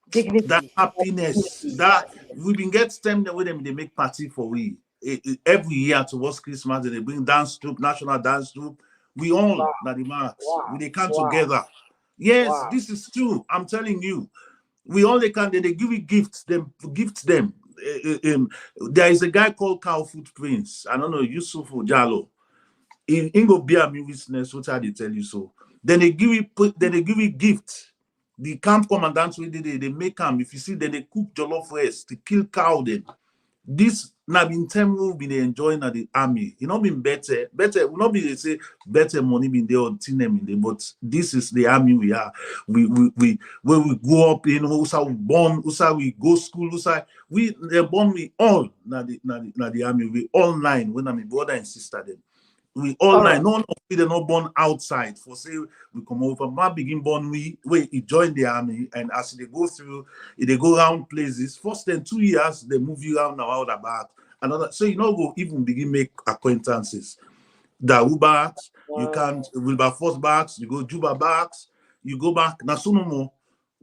Dignity. That happiness, that we been get stemmed with them, they make party for we. Every year towards Christmas, they bring dance troupe, national dance troupe. We all na the marks. They come together. Yes, this is true. I'm telling you. We all they can, they give you gifts, them gift them. There is a guy called Cow Footprints. I don't know, Yusuf Jallo. In go be a witness, what I tell you so. Then they give you gifts. The camp commandants they make camp. If you see, then they cook jollof rice to kill cow. Then this now been time we've been enjoying at the army. It not been better. Will not be they say better money been there or tin them in there. But this is the army we are. We where we grow up in. Usa we born. Usa we go school. Usa we they born we all na the army. We all 9 when I'm brother and sister then. We all 9. None of we they not born outside. For say we come over. My begin born we join the army, and as they go through, they go around places. First 2 years they move you around now out about another. So you know go even begin make acquaintances. The Ubaks, you can't Wilberforce backs. You go Juba backs. You go back. Now so no more.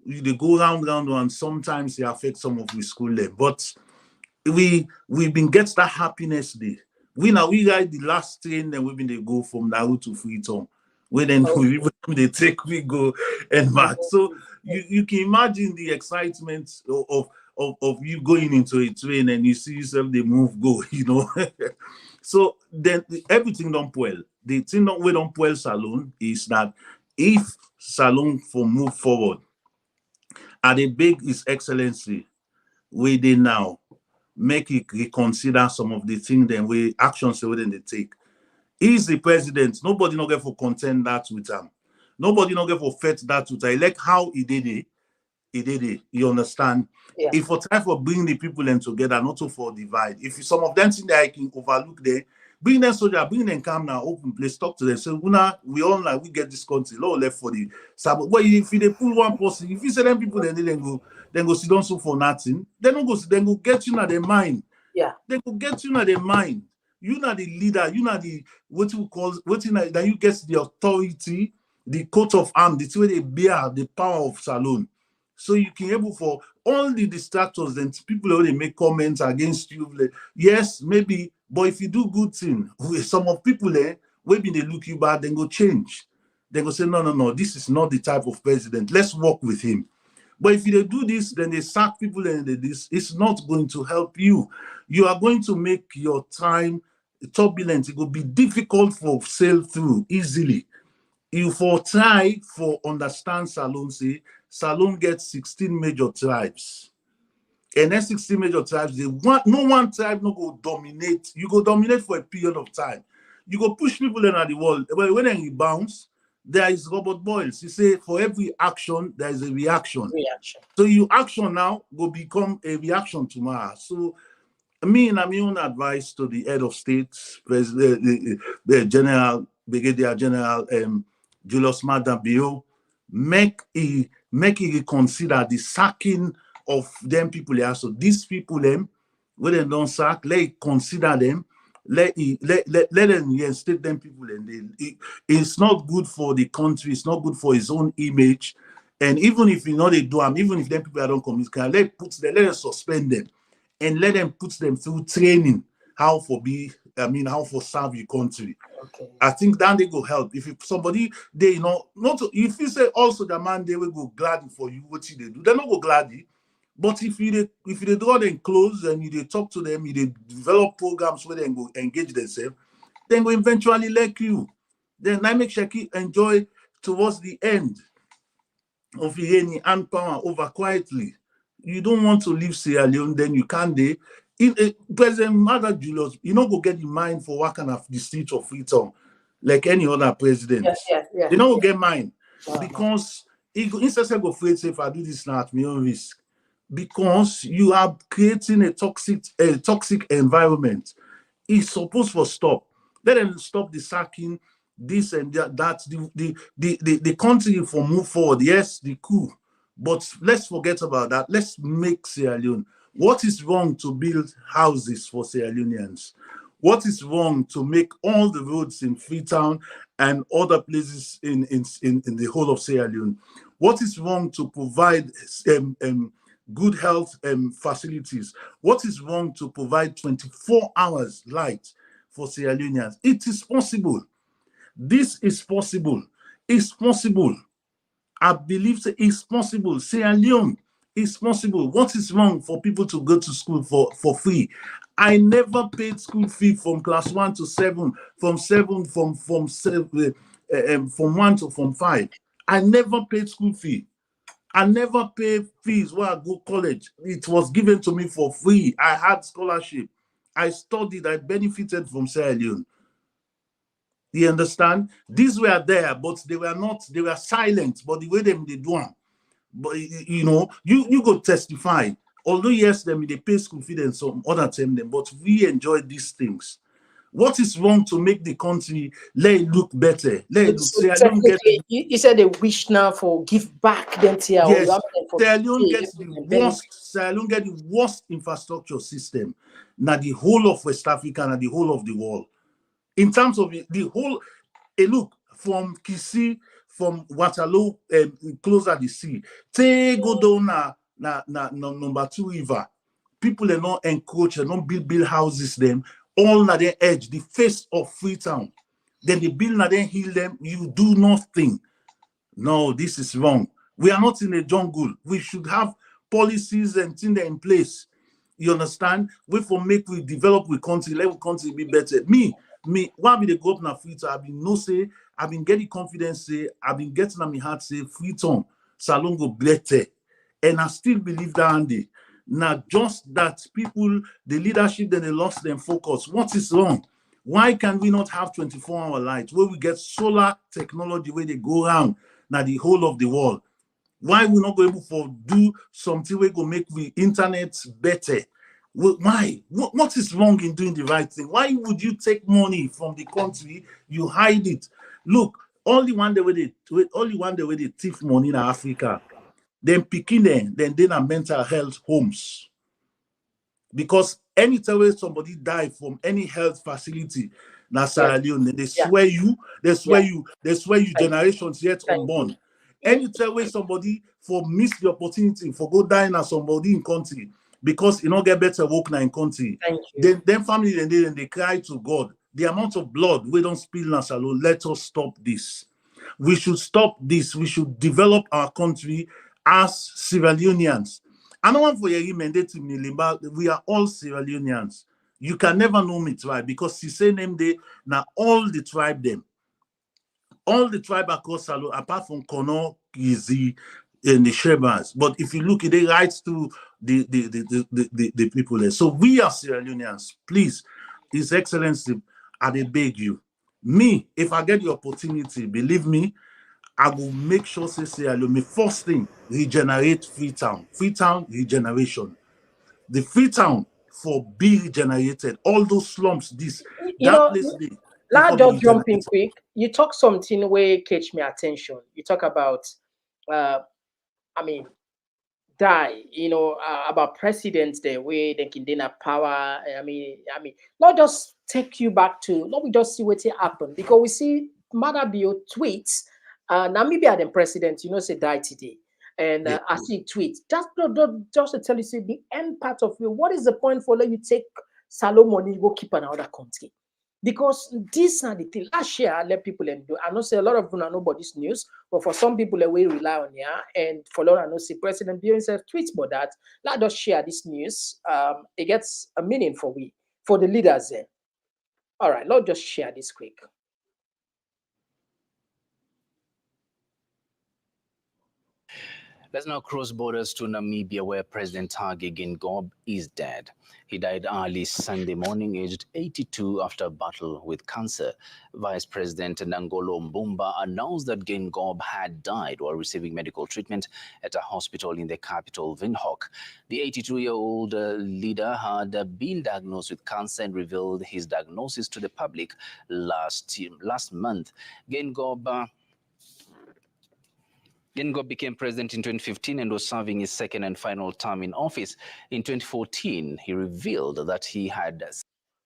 They go round, and sometimes they affect some of the school there. But we been get that happiness there. We ride the last train, then we been they go from Nauru to Freetown. When then they take we go and back. So you can imagine the excitement of you going into a train and you see yourself they move go, you know. So then everything don't pull. The thing that we don't pull Salone is that if Salone for move forward, and the big His Excellency we they now make it reconsider some of the things then we actions they take. He's the president. Nobody not get for contend that with him. Nobody not get for fet that with him. Like how he did it. You understand? Yeah. If for time for bring the people them together, not so for divide. If some of them think that I can overlook there, bring them soldier, bring them calm now, open place, talk to them. So we all like we get this country. Law left for the Sabbath. Well, if they pull one person, if you say them people then go sit down so for nothing, then go get you in their mind. Yeah. They go get you in their mind. You not the leader, you not the that you get the authority, the coat of arms, the way they bear the power of Salone. So you can able for all the distractors and people who they make comments against you. Like, yes, maybe, but if you do good thing, some of people there, maybe they look you bad, then go change. They go say, no, this is not the type of president. Let's work with him. But if they do this, then they sack people and they this, it's not going to help you. You are going to make your time turbulent. It will be difficult for sail through easily. You for try for understand Salone, say Salone gets 16 major tribes. And then 16 major tribes, no one tribe no go dominate. You go dominate for a period of time. You go push people in at the wall. But when they bounce, there is Robert Boyles. He say for every action, there is a reaction. So you action now will become a reaction tomorrow. So me and my own advice to the head of state, President, the General, Brigadier General Julius Maada Bio, make he reconsider the sacking of them people here. So these people them, when they don't sack, let it consider them, let them reinstate them people, and it's not good for the country, it's not good for his own image. And even if you know they do even if them people don't communicate, let them suspend them and let them put them through training how for serve your country. Okay. I think that they go help. If somebody they not if you say also the man they will go gladly for you what they do, they not go gladly. But if you draw them close and you talk to them, you develop programs where they go engage themselves, then go eventually like you. Then I make Shaki enjoy towards the end of any hand power over quietly. You don't want to leave Sierra Leone, then you can't. President Maada Julius, you don't go get in mind for what kind of the state of freedom like any other president. Yeah. You don't go get mine because instead of go afraid say if I do this now at my own risk. Because you are creating a toxic environment. It's supposed to stop. Let them stop the sacking, this and that. The country for move forward. Yes, the coup. But let's forget about that. Let's make Sierra Leone. What is wrong to build houses for Sierra Leoneans? What is wrong to make all the roads in Freetown and other places in the whole of Sierra Leone? What is wrong to provide good health facilities? What is wrong to provide 24 hours light for Sierra Leoneans? It is possible. This is possible. It's possible. I believe it's possible. Sierra Leone is possible. What is wrong for people to go to school for free? I never paid school fee from class 1 to 7, from 1 to from 5. I never paid school fee. I never pay fees when I go college. It was given to me for free. I had scholarship. I studied. I benefited from Sierra Leone. You understand? These were there, but they were not. They were silent. But the way they do them, but you go testify. Although yes, they pay school fee and some other time them, but we enjoy these things. What is wrong to make the country let it look better? Let it look. You said they wish now for give back them to yes, Sierra Leone gets the worst infrastructure system. Now the whole of West Africa and the whole of the world. In terms of the whole, look from Kisi, from Waterloo, closer the sea. They go down number 2 river. People are not encroach, they don't build houses them. All na their edge, the face of Freetown. Then the bill na then heal them. You do nothing. No, this is wrong. We are not in a jungle. We should have policies and things in place. You understand? We develop with country, let the country be better. Me, why be the go up na Freetown? I've been getting confidence, I've been getting on my heart, Freetown, Salone go better. And I still believe that, Andy. Now, just that people, the leadership, then they lost their focus. What is wrong? Why can we not have 24-hour light where we get solar technology where they go around now the whole of the world? Why we not go able to do something where go make the internet better? Why? What is wrong in doing the right thing? Why would you take money from the country? You hide it. Look, only one day where they thief money in Africa. Then picking them, then are mental health homes. Because anytime where somebody die from any health facility, na Sierra Leone, they swear you generations yet unborn. Anytime where somebody for miss the opportunity for go die na somebody in country because you don't get better work na in country. Then family then they cry to God. The amount of blood we don't spill na Salone. Let us stop this. We should stop this. We should develop our country as Sierra Leoneans. I don't want for you mandate we are all Sierra Leoneans. You can never know me tribe because she say name they now all the tribe them. All the tribe across Salo, apart from Kono, Gizi, and the Shebas. But if you look at the rights to the people there. So we are Sierra Leoneans. Please, His Excellency, I beg you. Me, if I get the opportunity, believe me, I will make sure say Sierra Leone, first thing, regenerate Freetown. Freetown regeneration. The Freetown for be regenerated. All those slums, place. Let's just jump in quick. You talk something where catch me attention. You talk about, die. About presidents there where they can deny power. Not just take you back to. Let me just see what happened because we see Madabio tweets. Namibia the president, say die today. And I see tweets. Just to tell you, see the end part of you. What is the point for let you take Salomon go keep another country? Because these are the things. Last year, I let people do. I know say a lot of them are nobody's news, but for some people, we rely on and for a lot, I know see President Bill himself tweets about that. Let us share this news. It gets a meaning for the leaders there. All right, let's just share this quick. Let's now cross borders to Namibia, where President Hage Geingob is dead. He died early Sunday morning, aged 82, after a battle with cancer. Vice President Nangolo Mbumba announced that Geingob had died while receiving medical treatment at a hospital in the capital, Windhoek. The 82-year-old leader had been diagnosed with cancer and revealed his diagnosis to the public last month. Geingob became president in 2015 and was serving his second and final term in office. In 2014, he revealed that he had...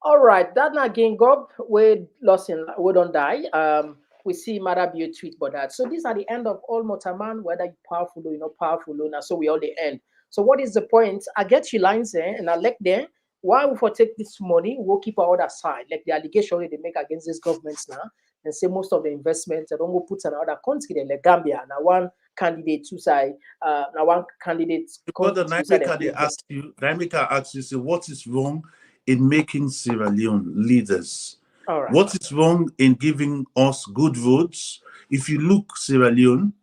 All right, that now Geingob, we don't die. We see Madabio tweet about that. So these are the end of all Motaman, whether you're powerful or you're not powerful. Now, so we all the end. So what is the point? I get you lines there and I like them. Why we take this money, we'll keep our other side. Like the allegation they make against these governments now, and say most of the investments, they don't go put another country like Gambia. Now one candidate two side, now one candidate. Brother Naimeka asks you, say, what is wrong in making Sierra Leone leaders? All right. What is wrong in giving us good roads? If you look Sierra Leone,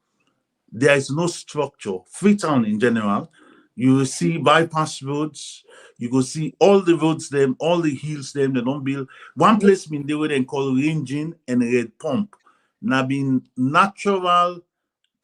there is no structure. Freetown in general, you will see bypass roads. You go see all the roads, all the hills, they don't build. One place been there where they call Ranging and Red Pump. Now been natural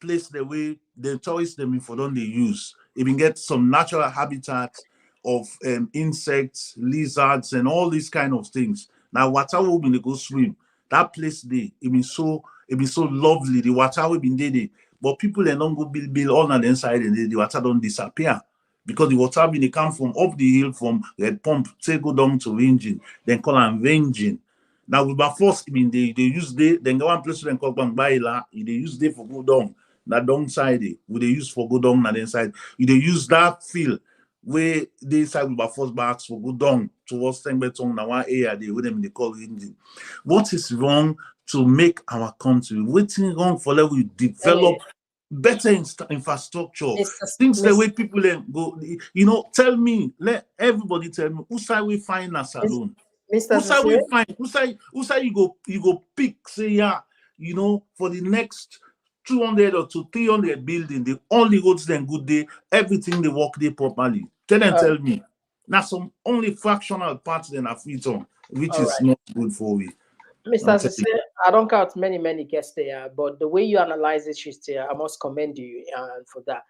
place the way the tourists them for don't they use. Even get some natural habitat of insects, lizards, and all these kind of things. Now water will be go swim. That place there, it be so lovely. The water will be there. But people they don't go build all on the inside and the water don't disappear. Because the water will come from up the hill from Red Pump, say go down to Ranging, then call them Ranging. Now we first they use then go one place then call Bangbaila, they use day for go down. That downside we they use for go down and inside. They use that field where they side we first backs for go down towards Tengbetong now one area they with them they call Ranging. What is wrong to make our country? What's wrong for let we develop better infrastructure? Things the way people go, tell me, let everybody tell me, who say we find a salon? Who say we find, who say you go pick, say, for the next 200 or to 300 building, the only roads then good day, everything they work there properly. Tell me. Now some only fractional parts then are free on, which is not good for we. Mr. Sise, I don't count many guests there, but the way you analyze this here, I must commend you for that.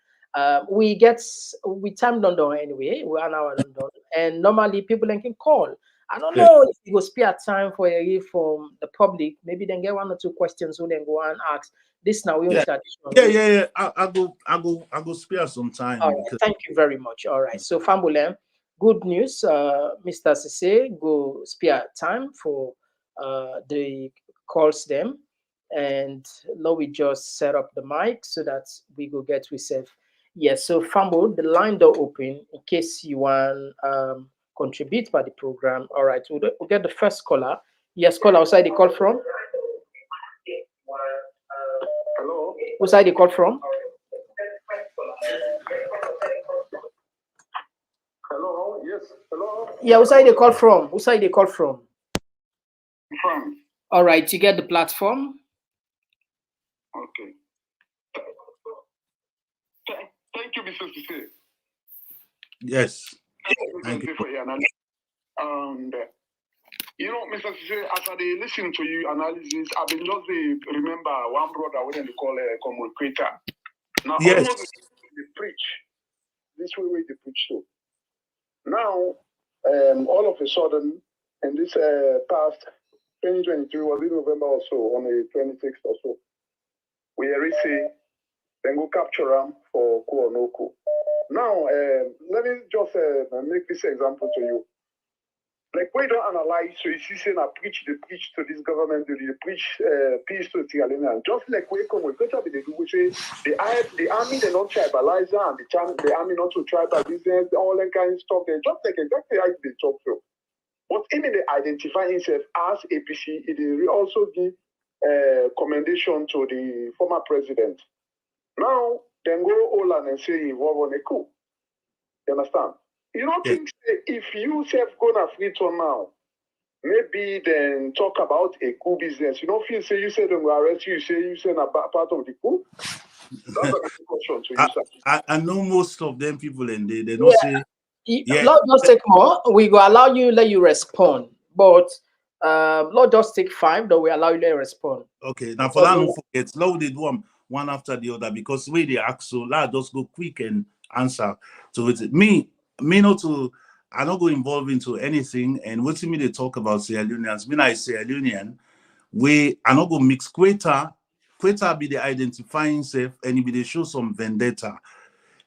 We time London anyway, we are now in London, and normally people can call. I don't know if you go spare time for from the public. Maybe then get one or two questions so then go and ask. This now we tradition. I go spare some time. All right, thank you very much. All right, so Fambulem, good news, Mr. Sise, go spare time for the calls them, and now we just set up the mic so that we go get reserve. Yes, so Fumble, the line door open in case you want contribute by the program. All right, we'll get the first caller. Yes, caller, outside the call from? Hello. Who's side the call from? Yeah, who side they call from? Who side they call from? From. All right, you get the platform. Okay. Thank you, Mr. Sise. Yes. Thank you for your analysis. And you know, Mr. Sise, as I listen to you analysis, I've been just remember one brother when they call Komon-Tok. Now, Yes. almost they preach this way they preach too. Now, all of a sudden, in this past 2023, was in November or so, on the 26th or so, we say then go capture them for Komon-Tok. Now, let me just make this example to you. Like, we don't analyze, so you see, saying, I preach to this government, they preach peace to Sierra Leone. Just like we come with better, they do, we say, the army, they're not tribalizer, and the army not to tribal business, all that kind of stuff. They just like exactly how they talk to. But even they identify himself as APC, it will also give commendation to the former president. Now, then go all and say, involve on a coup. You understand? You don't think if you self gonna free turn now, maybe then talk about a coup business. You don't feel say you said they will arrest you, you say a part of the coup? That's a question to you, sir. I know most of them people and they don't say Lord just take more. We go allow you, let you respond. But Lord just take 5, though we allow you to respond. Okay, now for that don't forget, Lord they do them one after the other because way they ask, so let just go quick and answer to it. Me not to I not go involved into anything, and what to me they talk about Sierra Leoneans. Me I Sierra Leonean, we I not go mix Queta be the identifying self, and it be they show some vendetta,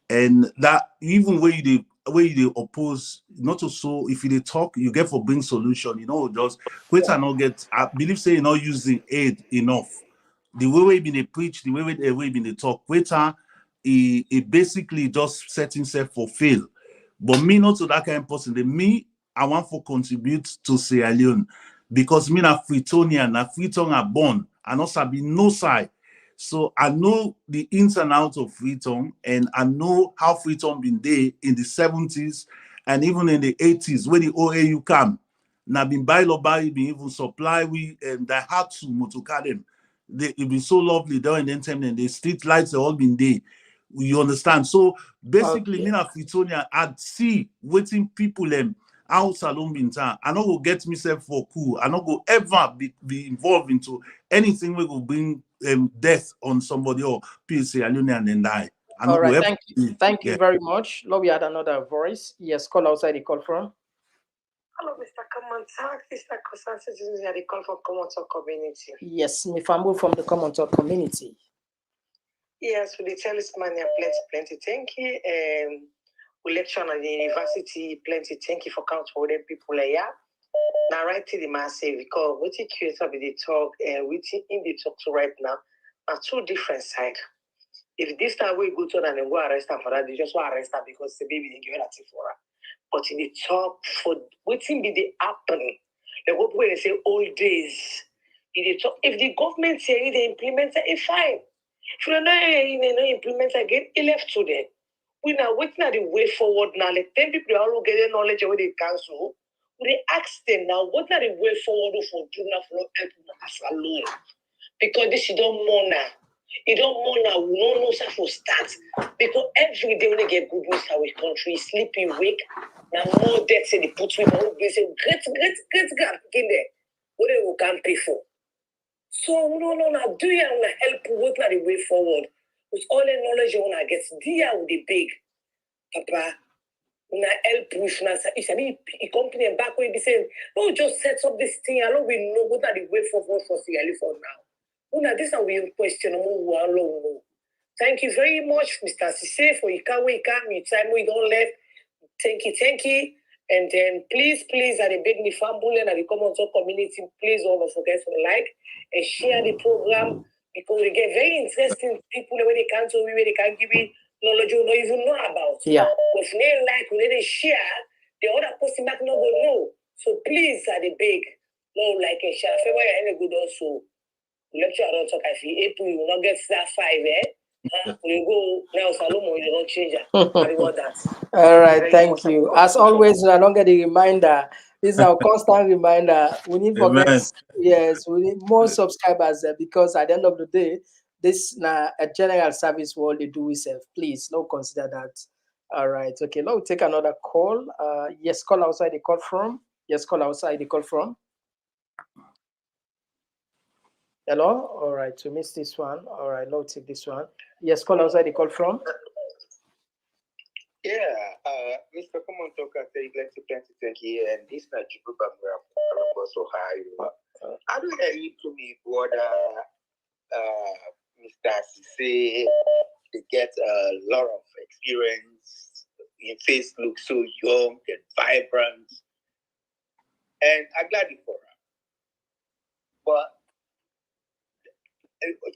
and that even where you oppose, not to so if you talk, you get for bring solution. You know, just Queta not get. I believe say you're not using aid enough. The way we been preach, the way we been talk, Queta, he basically just set himself for fail. But me not to that kind of person. I want to contribute to Sierra Leone because me na Freetonian, na Freeton are born. I not sabi no side. So I know the ins and outs of Freeton, and I know how Freeton been there in the 70s and even in the 80s when the OAU come. Now been by been even supply we the had to motocar them. It been so lovely there and then time and the street lights have all been there. You understand? So basically, me na Freetonia, I'd see waiting people out salon binta. I not go get myself for cool. I not go ever be involved into anything we will bring death on somebody or PSA alone and then die. All right, thank you very much. Lord, we had another voice. Yes, call outside the call from. Hello, Mr. Komon-Tok. This is a concerned citizen at the call from Komon-Tok community. Yes, Mifambo from the Komon-Tok community. Yes, with the talisman, plenty. Thank you. We lecture on the university, plenty. Thank you for coming for them people here. Now, right to the massive, because what you curious about the talk and what in the talk to right now are two different sides. If this time we go to and go arrest her for that, they just want to arrest her because the baby didn't give her for her. But in the talk for waiting be the happen, the what way they say old days. If the government say they implement it, it's fine. If you don't implement it again, it left to them. We now waiting at the way forward now. Like 10 people all get their knowledge of the council. We ask them now, what are the way forward for doing for help us alone? Because this is don't more now. You don't more now, we don't know how to start. Because every day when they get good news in our country, sleepy wake, now more deaths in the put with all they say, great gap in there. What they will can't pay for. So no, do you want to help what are the way forward? With all the knowledge you want to get, deal with the big. Papa, na help with na if a company back way be saying, no, just set up this thing, I don't we know what are the way forward for Sierra Leone for now. Una, this is we question. Thank you very much, Mr. Sise, for your time we don't left. Thank you. And then please, at the big Nifambule and the Komon-Tok community, please don't forget to like and share the program because we get very interesting people where they can't so where they can give it knowledge you don't even know about. Yeah. If they like, when they share, the other person back no go know. So please at the big, no like and share. February any good also. Lecture I don't talk. I feel April you will not get that 5, We go now, Salomon, you don't change it. I want that. All right, thank you. As always, I don't get a reminder. This is our constant reminder. We need forget. Amen. Yes, we need more subscribers because at the end of the day, this a general service for all they do is please don't consider that. All right, okay. Now we'll take another call. Yes, call outside the call from. Yes, call outside the call from. Hello. All right, so miss this one. All right, now we'll take this one. Yes, call outside the call from. Yeah, Mr. Komon-Tok, thank you, and this is Najibuba Columbus, Ohio. I don't read to me what Mr. Sise, they get a lot of experience. His face looks so young and vibrant, and I'm glad for her. But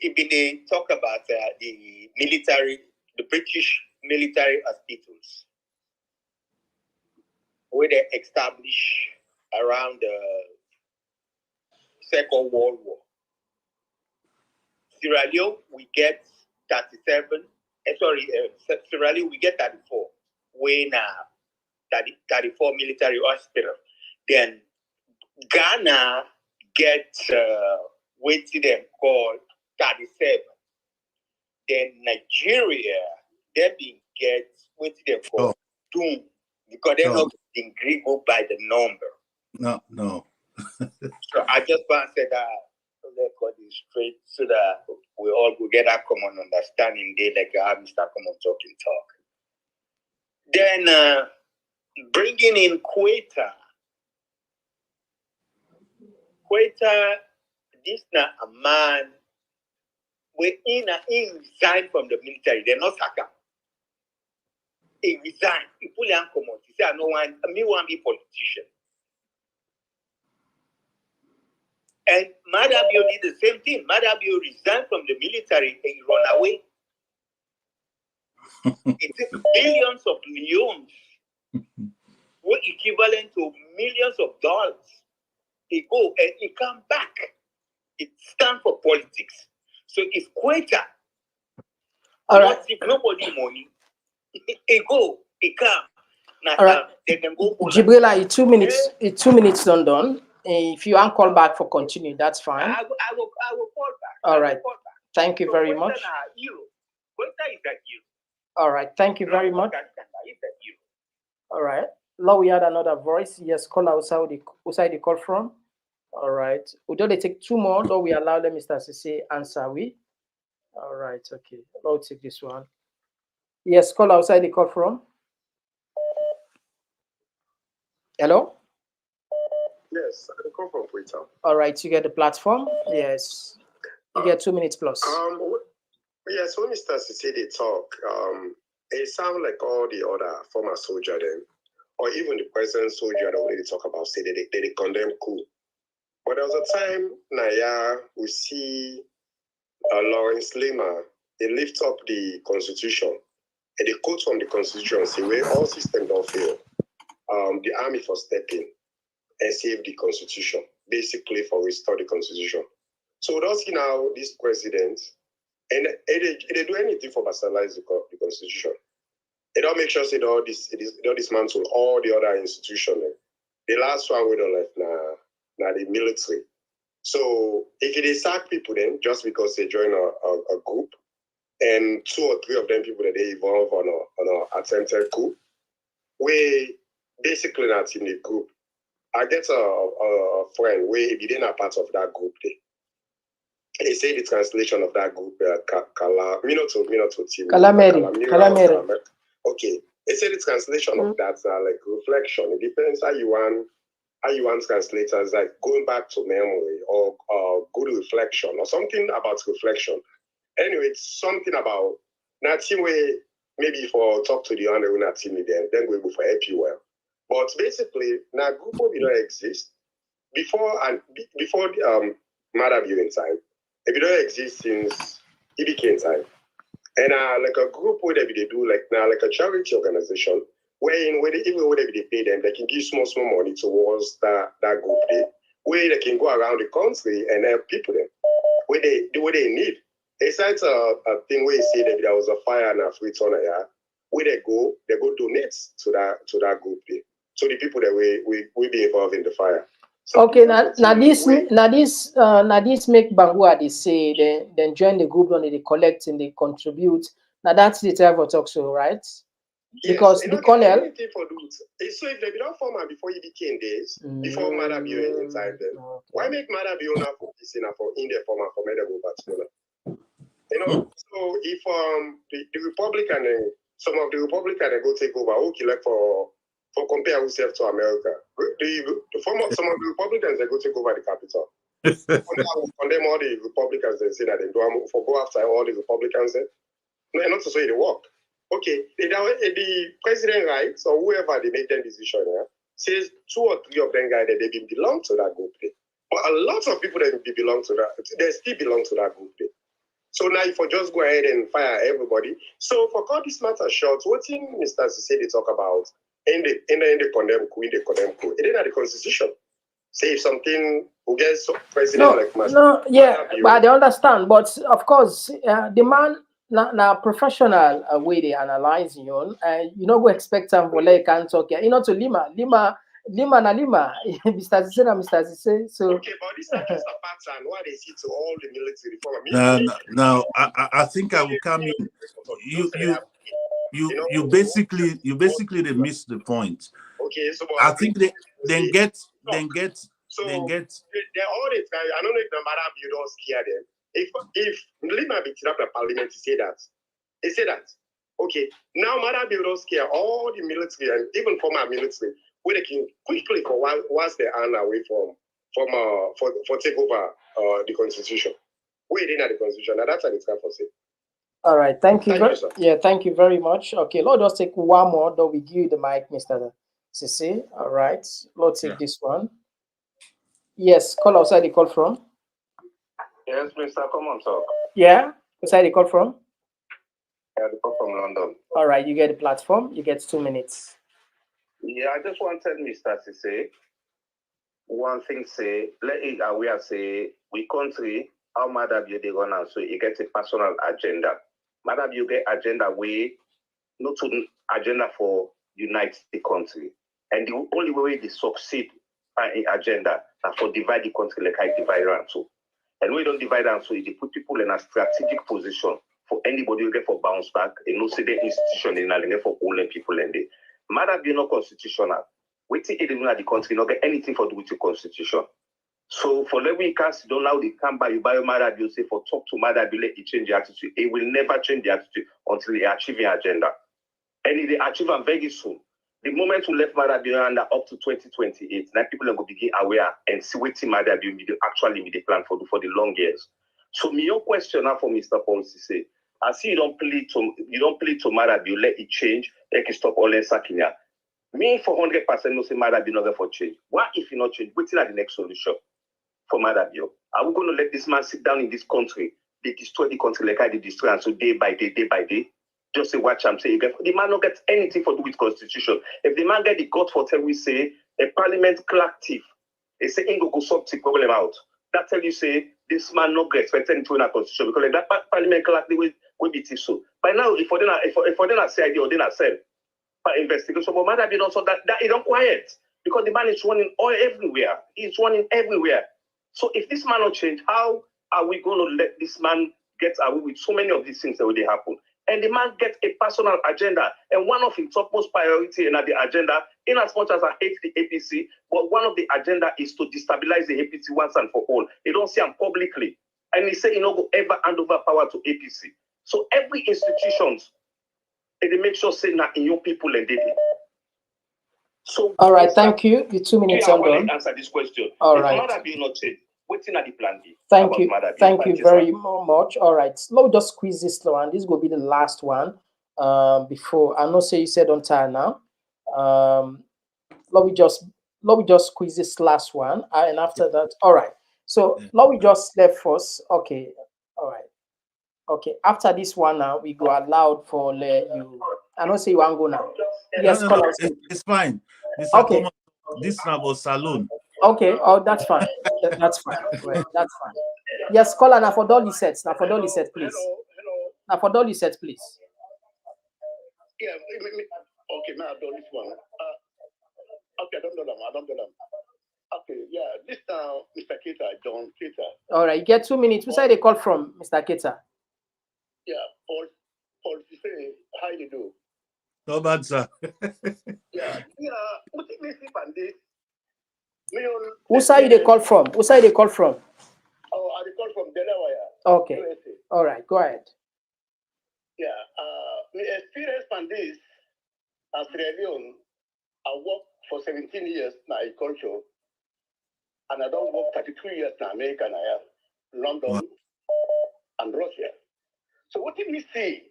if they talk about the military, the British military hospitals, where they established around the Second World War. Sierra Leone, we get 37. Sierra Leone, we get 34. When 34 military hospital. Then Ghana gets what them called 37. Then Nigeria, they get what them called Doom, because they're not getting Greek by the number. No. So I just want to say that let's go this straight so that we all will get a common understanding there, like Mr. Komon-Tok can talk. Then bringing in Quetta. Quetta, this not a man. He resigned from the military. They're not sacked. He resigned. He put him come out. He said, "I want to be politician." And Madabio did the same thing. Madabio resigned from the military and he ran away. It is billions of millions, were equivalent to millions of dollars. He go and he come back. It stands for politics. So if Quetta, not if nobody money, he go, he come. Now, all right. They can go. Jibrila, 2 minutes. 2 minutes done. If you want call back for continue, that's fine. I will call back. All right. Thank you very much. Quetta is that you. All right. Thank you very much. All right. Now we had another voice. Yes, call outside the call from. All right. We don't take 2 more, though we allow them, Mr. Sise answer. All right. Okay. Now we'll take this one. Yes, call outside the call from. Hello? Yes, I can call from Twitter. All right. You get the platform. Yes. You get 2 minutes plus. Yes, when Mr. Sise they talk, it sounds like all the other former soldiers then, or even the present soldier that we talk about, say they condemn coup. But there was a time, Naya, we see Lawrence Lima, they lift up the constitution, and they quote from the constitution, say, where all systems don't fail, the army for step in and save the constitution, basically for restore the constitution. So we don't see now this president, and they do anything for bastardize the constitution. They don't make sure they don't dismantle all the other institutions. The last one we don't left now the military. So if they sack people then just because they join a group, and 2 or 3 of them people that they involve on a attempted coup, we basically not in the group. I get a friend where he didn't a part of that group there. He said the translation of that group, Calamari. Okay. He said the translation of that like reflection. It depends how you want translators, like going back to memory or good reflection or something about reflection. Anyway, it's something about nothing way maybe for talk to the other not see me then we go for help you well. But basically, now group will don't exist before the Mother viewing time. If it don't exist since EBK time. And like a group where they do like a charity organization, even where they pay them, they can give small money towards that group there, where they can go around the country and help people them where they need. It's a thing where you see that there was a fire and a free turn, yeah. Where they go donate to that group there. So the people that we be involved in the fire. So okay, now this make Bangua they say then join the group and they collect and they contribute. Now that's the type of talk show, right? Because the colonel. So if they don't form before you became days, before Mother be in time then. Okay. Why make Mother be on for this in the former for medical particular? You know, so if the Republican some of the Republicans they go take over, okay, like for compare ourselves to America. Some of the Republicans they go take over the capital. Condemn all the Republicans and say that they do for go after all the Republicans. No, not to say they work. Okay, the president rights or whoever they make their decision, says 2 or 3 of them guys that they belong to that group. But a lot of people that belong to that, they still belong to that group. So now if I just go ahead and fire everybody. So for cut this matter short, what Mr. Sise they talk about in the condemn coup, it ain't the constitution. Say if something who gets president like Master. No, yeah, but I understand. But of course, the man now professional way they analyze you, you know, we expect them for like can't talk. You know, to Lima, Mr. Sise. So okay, but this is just a pattern. What they see to all the military reform. Now, I think I will come in. You basically they miss the point. Okay, so I think they get. So they're all the time. I don't know if the matter you don't scare them. If Lima be up the parliament to say that, okay, now matter you don't scare all the military and even former military, where they can quickly for once they are away for take over the constitution. Where they the constitution. Now that's what it's for say. All right, thank you. Thank you very much. Okay, Lord, let's take one more. Though we give you the mic, Mr. Sise. All right, let's take this one. Yes, call outside the call from. Yes, Mr. Komon-Tok. Yeah, outside the call from. Yeah, the call from London. All right, you get the platform. You get 2 minutes. Yeah, I just wanted Mr. Sise one thing say, let it aware say we country how Madam you they run and so you get a personal agenda. Madam you get agenda way not to agenda for unite the country. And the only way they succeed in agenda is for divide the country like I divide and so. And we don't divide and so they put people in a strategic position for anybody who get for bounce back and no say the institution in a for all the people in there. Madam be not constitutional. Waiting even at the country not get anything for do with the constitution. So for let we cast don't now they come by you buy your mother you say for talk to mother be let it change the attitude. It will never change the attitude until they achieve the agenda. And if they achieve them very soon. The moment we left Mother under up to 2028, now people are going to begin aware and see what Mother actually be the plan for the long years. So my question now for Mr. Ponsi say, I see you don't plead to Mother you let it change, let it stop all in Sakinya. Me for 100% no say Mother not going for change. What if you not change? What's the next solution for Mother? Are we going to let this man sit down in this country? They destroy the country like I did destroy, and so day by day. Just say watch I'm saying. The man not get anything for do with constitution. If the man get the gut for tell we say a parliament clerk thief, they say go sort the problem out. That tell you say this man not get anything to in a constitution because like that parliament clerk they will be thief so. By now if for them say idea or they not sell for investigation, but matter be also that it don't quiet because the man is running all everywhere. He's running everywhere. So if this man not change, how are we going to let this man get away with so many of these things that will happen? And the man gets a personal agenda. And one of his topmost priority in the agenda, in as much as I hate the APC, but one of the agenda is to destabilize the APC once and for all. They don't see him publicly. And he say he no go ever hand over power to APC. So every institutions, they make sure say now in your people and they did. So all right, thank you. The 2 minutes are done. Answer this question. All right. Mother be not changed. Waiting at the plan B. Thank you. Thank you very much. All right. Let me just squeeze this slow, and this will be the last one. Before I know say you said on time now. Let me just squeeze this last one, and after that, all right. So let me just left first. Okay. All right. Okay. After this one now, we go allowed for you. I don't say you want to go now. Yes, no, it's fine. Okay. This is about saloon. Okay. Oh, that's fine. That's fine. Right. That's fine. Yes, caller, now for dolly sets. Now for dolly set, please. Hello. Now for dolly set, please. Yeah, okay, now I've done this one. Okay, I don't know them. Okay, yeah, this Mr. Keita, John Keita. All right, you get 2 minutes. Who side they call from, Mr. Keita? Yeah, Paul, you say, how you do? No bad, sir. What did they sleep on this? Who side they call from? Who side they call from? Oh, I call from Delaware. Okay. USA. All right, go ahead. Yeah, my experience on this, as Sierra Leone, I worked for 17 years in agriculture, and I don't work 32 years in America, and I have London and Russia. So what did we see?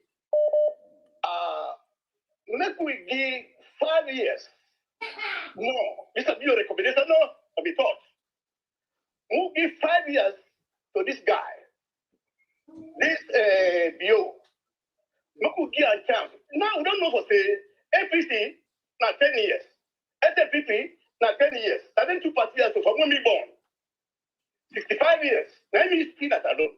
Let me give 5 years. No, this is your recommendation, no, I'll be taught. We'll give 5 years to this guy. This BO. No could give a chance. Now we don't know for say APC now 10 years. SLPP now 10 years. And then 2 parties so for when we born. 65 years. Let me see that alone.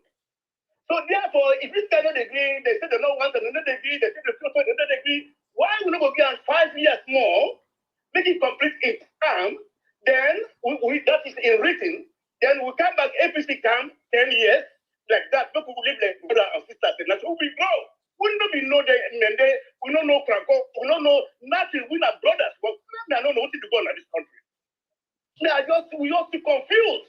So therefore, if this guy don't agree, they say they don't want another degree, they say they don't want another degree, why we not go give 5 years more, make it complete in term, then we that is in written, then we come back APC come 10 years, like that, people will live like brother and sisters, and that's who we know. We don't know we don't know Franco, we don't know nothing, we are brothers, but I don't know what to go in this country. We just too confused.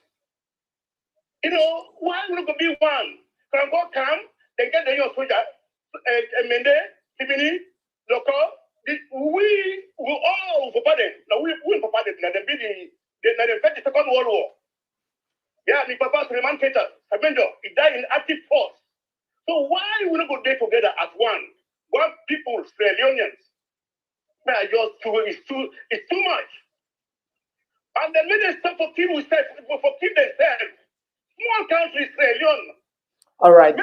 You know, why we not go be one? Franco come, they get the young soldier, Mende, Tibini, local. We all for pardon. Now we for pardon. Now they be the Second World War. Yeah, my papa Suleiman Keita, Sabendo, he died in active force. So why we not go there together as one? One people, Sierra Leoneans. It's too much. And the minister for keep themselves. Small country, Sierra Leone. All right,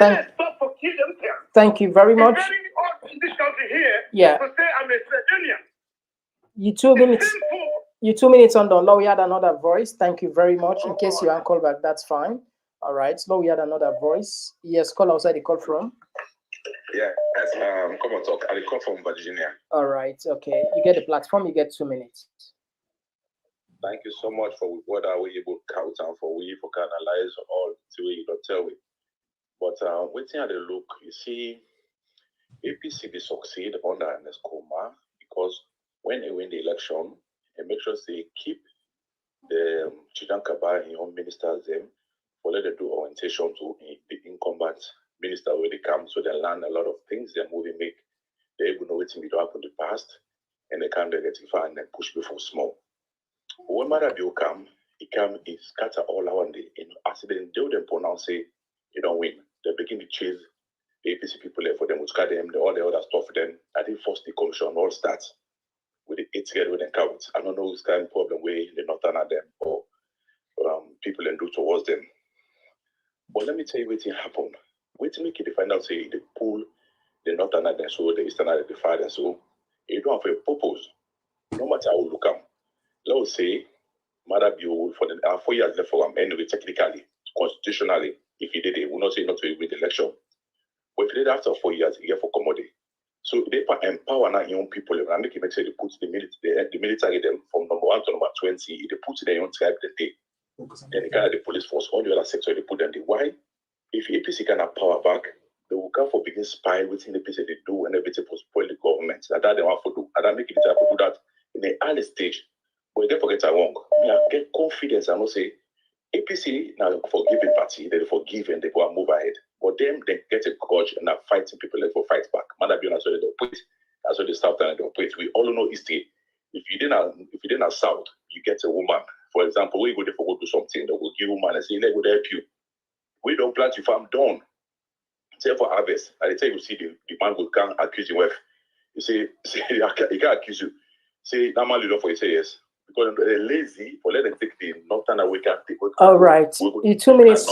thank you very much. It's very odd in this country here to say I'm a Sierra Leonean. You 2 minutes on the law. We had another voice. Thank you very much. In case you aren't called back, that's fine. All right, so we had another voice. Yes, call outside the call from. Yeah, as Komon-Tok, I call from Virginia. All right, okay. You get the platform, you get 2 minutes. Thank you so much for what are we able to count and for we for analyze all the way you don't tell me. But waiting at the look, you see, APC they succeed under Ernest Koma because when they win the election, they make sure they keep the Chidan Kaba in your ministers them for let them do orientation to the incumbent minister where they come so they learn a lot of things, they're moving make they able to know what we do happen in the past and they can't get it far and then push before small. When Marabio come, he scatter all around the accident, they would pronounce say you don't win. They begin to chase the APC people there for them, which cut them, all the other stuff. Then I think first the commission all starts with the 8 together with the count. I don't know who's kind of problem where they're not at them or people and do towards them. But let me tell you what happened. Wait to make it find out say they pull the northern at them so the eastern at the father. So you don't have a purpose. No matter how you look at. Let's say Marabio for the 4 years left for him anyway, technically, constitutionally, if he did it, we'll not say not to win the election. But if he did after 4 years, he get for commodity. So they empower now young people and make sure they put the military them from number 1 to number 20, they put their own tribe the day. Then they carry the police force, all the other sector, they put them the why. If APC can have power back, they will come for begin spy within the APC they do and everything for spoil the government. That they want to do. And that make it to do that in the early stage. But they forget I wrong. I get confidence and not say APC now forgiving party, they forgive and they go and move ahead. But them they get a grudge and are fighting people like for fight back. Manabion as well they operate. As well they start and they operate. We all know history. If you didn't south, you get a woman. For example, we go there for go do something, they will give woman and say, let go help you. We don't plant your farm done. Say for harvest. And they tell you see the man will come accuse your wife. You say he can't accuse you. Say normally don't for you say yes. Because they're lazy for let them take the northern away can take. All right. You 2 minutes.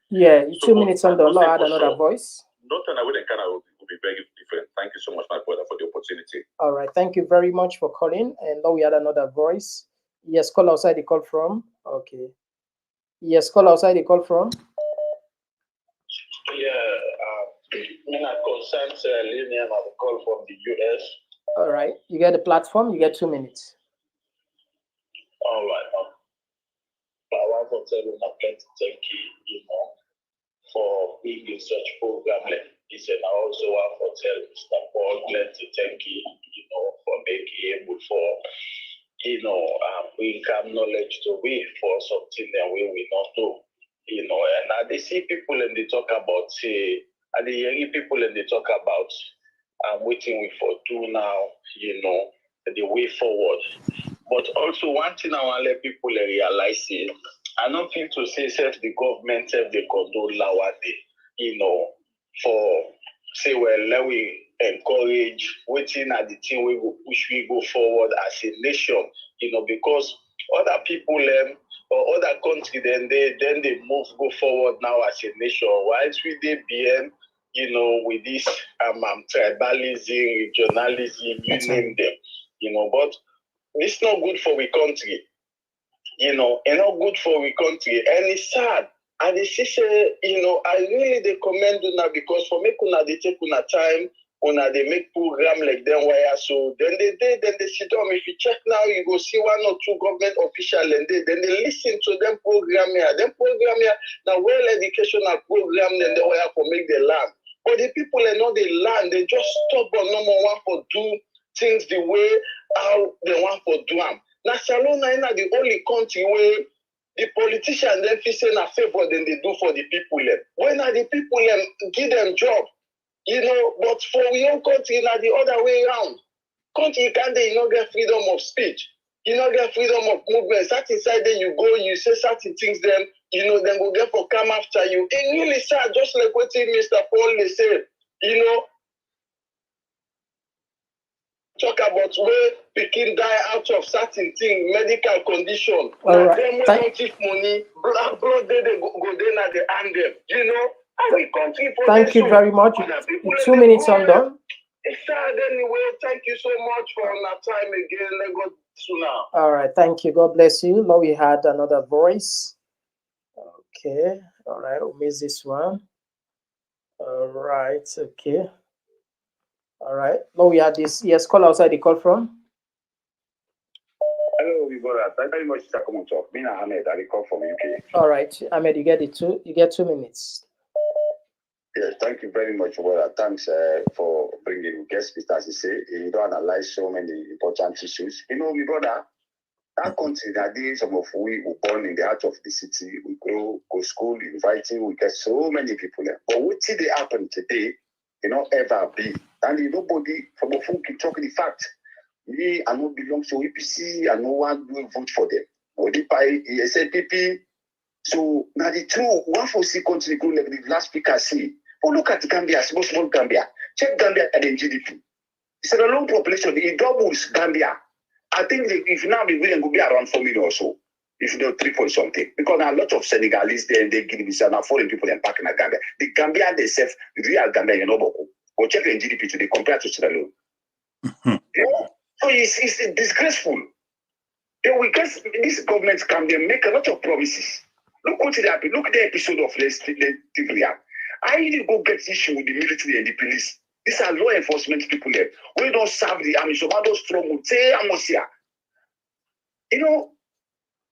Yeah, you 2 minutes on the law. Add another voice. Northern away then kind of will be very different. Thank you so much, my brother, for the opportunity. All right. Thank you very much for calling. And now we had another voice. Yes, call outside the call from. Okay. Yes, call outside the call from. Yeah, I consent Linear have a call from the US. All right, you get the platform. You get 2 minutes. All right. I want to tell you my plenty thank you, for being in such program like this, and I also want to tell Mr. Paul plenty thank you, for making able for, bring knowledge to we for something that we not know, and I they see people and they talk about, and they hear people and they talk about, waiting we for do now, the way forward. But also one thing I want to let people realize is, I don't feel to say self the government self the condone lawade, for say well let we encourage waiting at the thing we go push we go forward as a nation, because other people or other country then they move go forward now as a nation. Whilst we they BM, with this tribalism, regionalism, you name them, but it's not good for we country. And not good for we country. And it's sad. And it's say, I really they commend you now because for me, they take una time, they make program like them wire. So then they sit down. If you check now, you go see 1 or 2 government officials and then they listen to them program here. Them program here now well educational program then they wire for make the land. But the people are not the land, they just stop on number one for do things the way how they want for do them. Now, Salona is the only country where the politicians then feel say a favor than they do for the people. When are the people give them job? But for your own country, now the other way around. Country can't get freedom of speech. You don't get freedom of movement. Certain side then you go, you say certain things, then then go get for come after you. And really sad, just like what Mr. Paul they said, talk about where people die out of certain thing, medical condition. All right. Them don't give money, blood they go there now they hand them. Every country for Thank you very much. 2 minutes on done. It's sad anyway. Thank you so much for our time again. Let go sooner. All right. Thank you. God bless you. Now we had another voice. Okay. All right. We'll miss this one. All right. Okay. All right. Now we had this. Yes. Call outside the call from. Hello, we got that. Thank you very much, Mr. Komon-Tok. Me and Ahmed, I call from UK. All right. Ahmed, you get 2 minutes. Yes, thank you very much, brother. Thanks for bringing guest speakers. As you say, you don't analyze so many important issues. My brother, that country, that day, some of we were born in the heart of the city. We grow, go school, inviting, we get so many people there. But what did they happen today? Ever be. And nobody from a fool keep talking the fact. Me, I don't belong to APC, I no one will vote for them. Or the SNPP. So now the true one for see country grow like the last speaker say. But look at Gambia, small Gambia. Check Gambia and then GDP. It's a long population. It doubles Gambia. I think if now we will go be around 4 million or so. If not 3 point something. Because there are a lot of Senegalese there and they give me now foreign people and packing in Gambia. The Gambia themselves, the real Gambia, or check the GDP today compared to Sierra Leone. So it's disgraceful. We guess these governments come there make a lot of promises. Look what happened. Look at the episode of Tivria. I need to go get issue with the military and the police. These are law enforcement people there. We don't serve the army. So those strong say Amosia.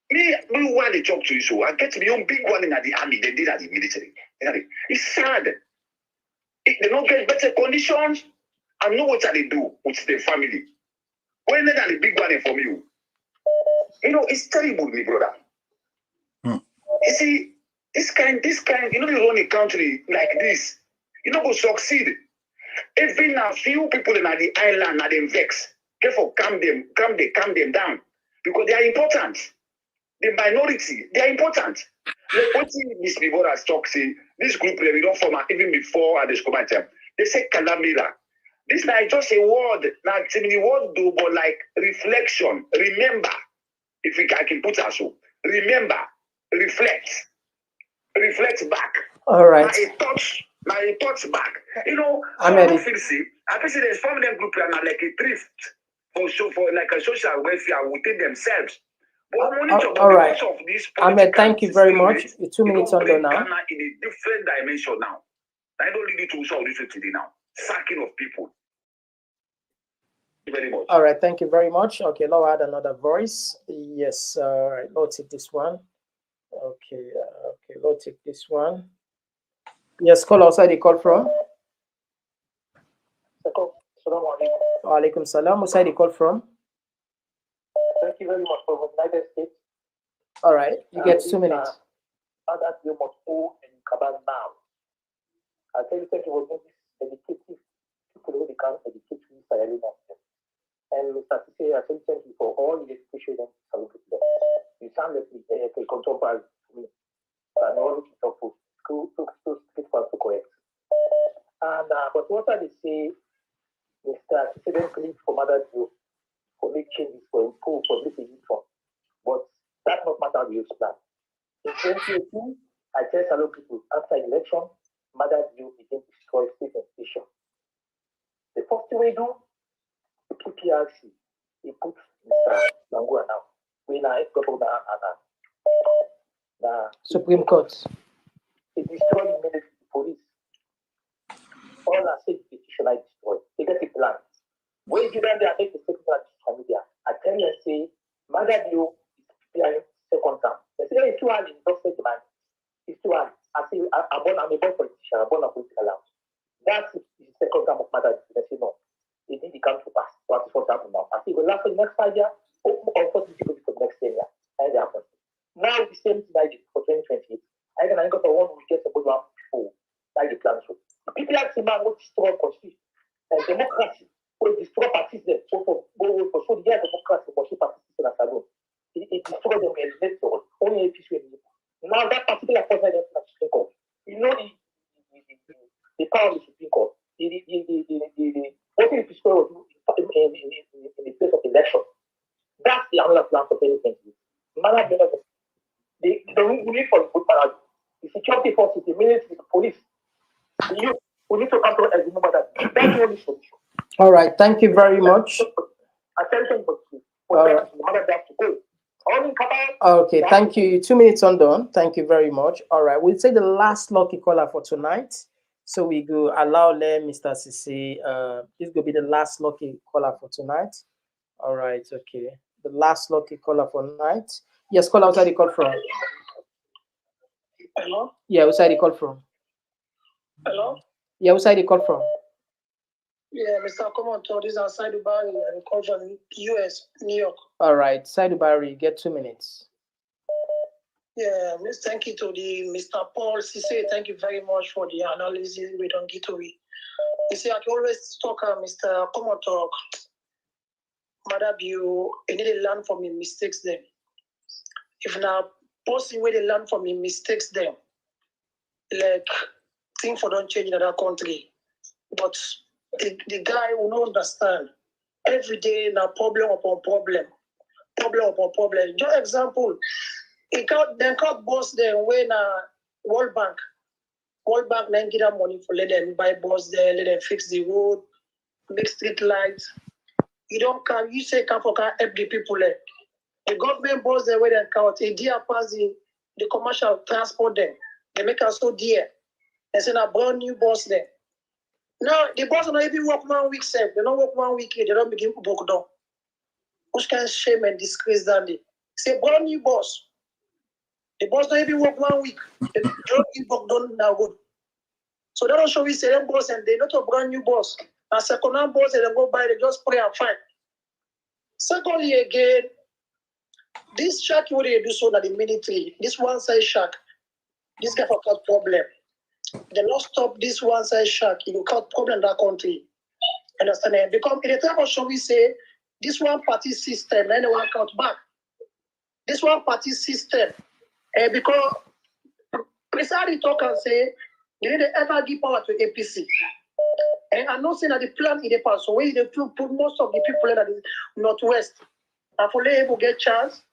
Me want to talk to you. So I get to be on big one in the army. They did at the military. It's sad. They don't get better conditions. I know what they do with their family. When they are the big one from you. It's terrible, my brother. You see, this kind, you run a country like this, go succeed. Even a few people in the island are them vex. Therefore, calm them down. Because they are important. The minority, they are important. Like what these people has talked, see, this group we don't form even before at the school time. They say Calamira. This is like just a word, not a word do, but like reflection. Remember, if I can put it so. Remember, reflect back. All right. Now it thoughts back. I'm so ready. I feel there's some of them group are like a thrift for like a social welfare within themselves. But monitor all right. because of this Ahmed, thank you very much. spirit, You're 2 minutes on there now. Ghana in a different dimension now. I don't need to solve this today now. Sacking of people. Thank you very much. All right, thank you very much. Okay, now I had another voice. Yes, all right, let's take this one. Okay, okay, let's take this one. Yes, call outside the call from. Alaikum salam. Outside the call from. Thank you very much for the United States. All right, you get 2 minutes. That you must go and Kabal now. I tell you, thank you for this educative people who can educate you Israeli nation. And Mr. Sise, I tell you, thank you for all the education and salute them. You sound like a contemporary to me. I know looking for school to correct. And but what I say, Mr. Sise, don't plead for mother to for make changes for improve for making uniform. But that's not matter we plan. In 2018, I tell fellow people after election, mother view begin to destroy state institution. The first thing we do, we put PRC, we put Mr. Bangura now. We now government and the Supreme Court. It destroyed the military police. All our state institution I destroyed. They get the plan. When you get there, I make the second media. I tell you and say, mother view is preparing second term. They say it's too early, don't say demand. It's too early. I'm a born politician, I'm born a political house. That's the second term of mother. They say no. It didn't come to pass. What is what's happening now? I think the last for the next 5 years, or 40 people for the next 10 years. And they happen. Now the same thing I did for 2028. I got a one we get about 1 people like the plan. So the people like the man will destroy constitution and democracy will destroy parties there. So for so the democracy for parties in a salon. It destroyed them and left the only APC. Now that particular person is the Supreme Court. You know the power of the Supreme Court. What if the was in the place of election? That's the another plan for 2020. The need for the good management. The security forces, the military, the police, the youth, we need to control as remember that. That's the only solution. All right, thank you very much. Attention, but all right. The mother has to go. Okay, thank you. 2 minutes undone. Thank you very much. All right, we'll take the last lucky caller for tonight. So we go allow Mr. Sise. This will be the last lucky caller for tonight. All right, okay. The last lucky caller for tonight. Yes, call outside the call from. Hello? Yeah, outside the call from. Hello? Yeah, outside the call from. Yeah, Mr. Komon-Tok, this is outside Dubai and call from US, New York. All right, Saidu Barry, get 2 minutes. Yeah, thank you to the Mr. Paul Sise. Thank you very much for the analysis. We don't get to it. You see, I can always talk, Mr. Komon-Tok. Madam, you need to learn from your mistakes then. If now, person where they learn from your mistakes then, like, things for don't change in another country. But the guy will not understand. Every day, now problem upon problem. Problem upon problem. Just example, they can't boss them when World Bank then give them money for let them buy bus there, let them fix the road, make street lights. You don't come, you say come for help the people there. The government boss there where they count a dear pass the commercial transport them. They make us so dear. They send a brand new bus there. No, the boss don't even work 1 week, sir. They don't work 1 week, they don't begin to book down. Which kind of shame and disgrace that day? It's a brand new boss. The boss don't even work 1 week. They don't even book down now good. So that don't show we say them boss and they not a brand new boss. And second hand boss they go buy, they just pray and fight. Secondly again, this shark what they do so that the military, this one side shark, this guy for cause problem. They not stop this one side shark, it will cause problem in that country. Understand? Because in the time of show we say this one party system, and they want to count back. This one party system, because precisely talk and say they need to ever give power to APC. And I'm not saying that the plan in the past, so where they put most of the people in the Northwest, and for them to get chance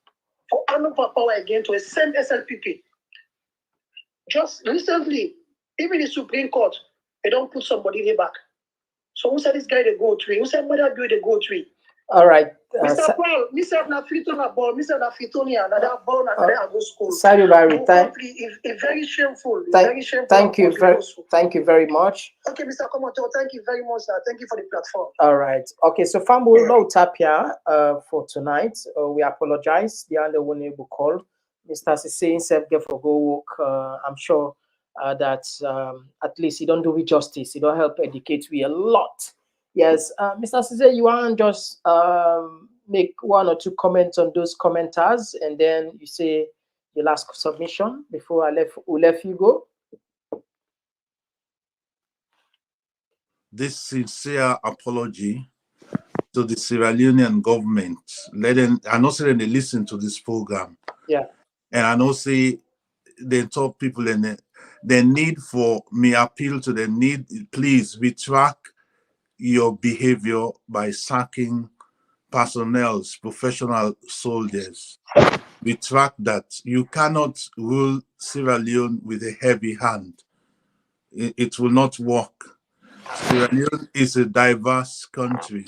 for hand power again to the same SLPP. Just recently, even the Supreme Court, they don't put somebody in the back. So who said this guy they go through? Who said mother do they go through? All right. Mr. Paul, Mr. Nafitona ball, Mr. Nafitonia, another ball, another go school. Sorry, Barry. It's very shameful. Very shameful. Thank you very much. Okay, Mr. Komon-Tok, thank you very much, sir. Thank you for the platform. All right. Okay, so fam will not tap here for tonight. We apologize. The other one able call. Mr. Sise himself get for go work. I'm sure that at least he don't do it justice. He don't help educate we a lot. Yes, Mr. Sise, you want to just make one or two comments on those commenters, and then you say the last submission before we let you go. This sincere apology to the Sierra Leonean government. I know say they listen to this program. Yeah. And I know say they talk people and the need for me appeal to the need, please retract your behavior by sacking personnel, professional soldiers. Retract that. You cannot rule Sierra Leone with a heavy hand. It will not work. Sierra Leone is a diverse country.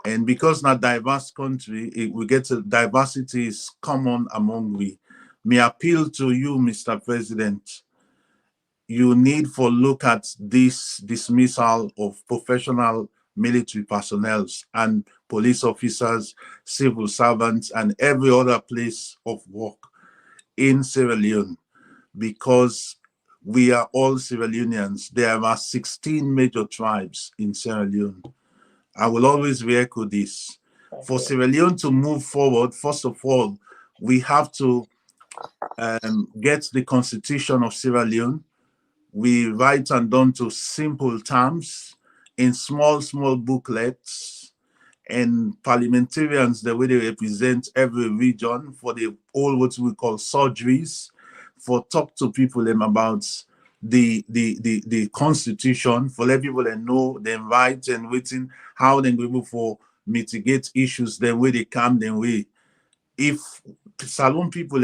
And because not diverse country, we get a diversity is common among we. Me appeal to you, Mr. President. You need for look at this dismissal of professional military personnel and police officers, civil servants, and every other place of work in Sierra Leone, because we are all Sierra Leoneans. There are 16 major tribes in Sierra Leone. I will always re-echo this. For Sierra Leone to move forward, first of all, we have to get the Constitution of Sierra Leone. We write and done to simple terms in small booklets, and parliamentarians, the way they represent every region for the all what we call surgeries, for talk to people about the Constitution, for let people know them right and waiting how they go able for mitigate issues the way they come the way. If Salon people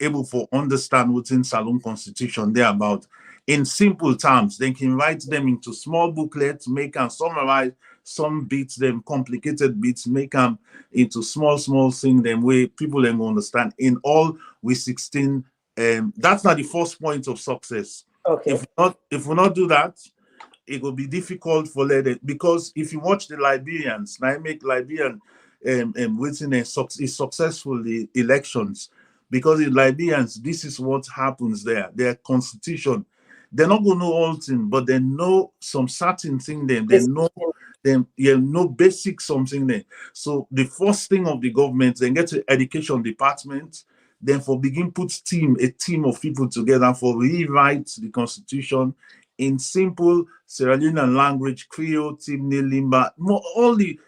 able for understand what's in Salon Constitution they're about in simple terms, they can write them into small booklets, make and summarize some bits, them complicated bits, make them into small thing, them way people then understand. In all, we 16. That's not the first point of success. Okay. If we not do that, it will be difficult for later. Because if you watch the Liberians, I make Liberian within successful elections, because the Liberians, this is what happens there. Their constitution, they're not going to know all things, but they know some certain thing. They know them. No basic something there. So the first thing of the government, then get to education department. Then for begin put a team of people together for rewrite the constitution in simple Sierra Leonean language, Creole, Timni, Limba, all the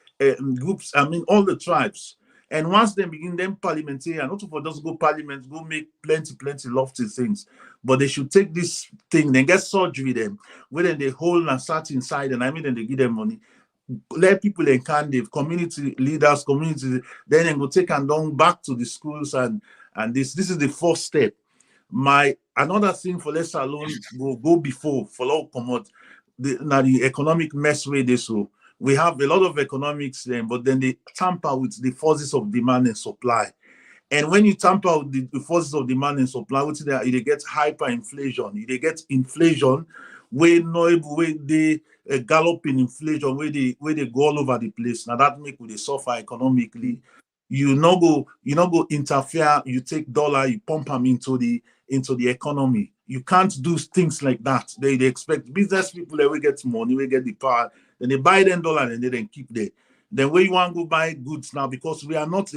groups. I mean all the tribes. And once they begin them parliamentarian, not for just go parliament, go make plenty lofty things, but they should take this thing, then get surgery them, where then they hold and start inside, and I mean then they give them money. Let people encounter community leaders, then they go take and down back to the schools and this is the first step. Another thing for less alone go before for all come out the economic mess way they so. We have a lot of economics then, but then they tamper with the forces of demand and supply. And when you tamper with the forces of demand and supply, which they get hyperinflation, they get inflation, where they gallop in inflation, where they go all over the place. Now that make they suffer economically. You not go interfere. You take dollar, you pump them into the economy. You can't do things like that. They expect business people that will get money, we get the power. Then they buy them dollar and they then keep there. Then where you want to go buy goods now, because we are not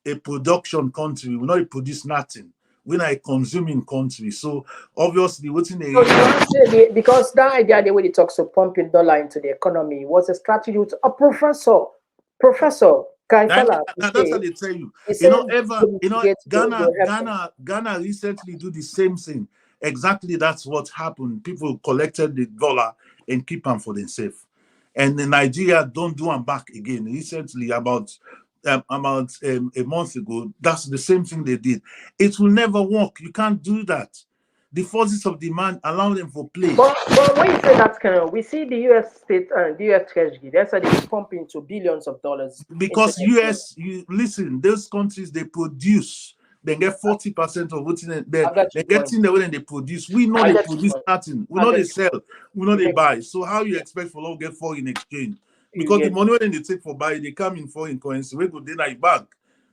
a production country, we're not produce nothing. We're not a consuming country. So obviously what's in the because that idea the way they talk so pumping dollar into the economy was a strategy with a professor that's how they tell you. Ghana recently do the same thing. Exactly, that's what happened. People collected the dollar and keep them for themselves. And in Nigeria don't do them back again. Recently, about a month ago, that's the same thing they did. It will never work. You can't do that. the forces of demand, allow them for play. But when you say that, Colonel, we see the U.S. state and the U.S. Treasury. They said they pump into billions of dollars. Because U.S., you listen, those countries they produce, they get 40% of what's in it. They get in the way they produce. We know they produce nothing. We know they sell. We know they buy. So how you expect for long get foreign exchange? Because the money when they take for buy, they come in foreign currency. We go then I bank.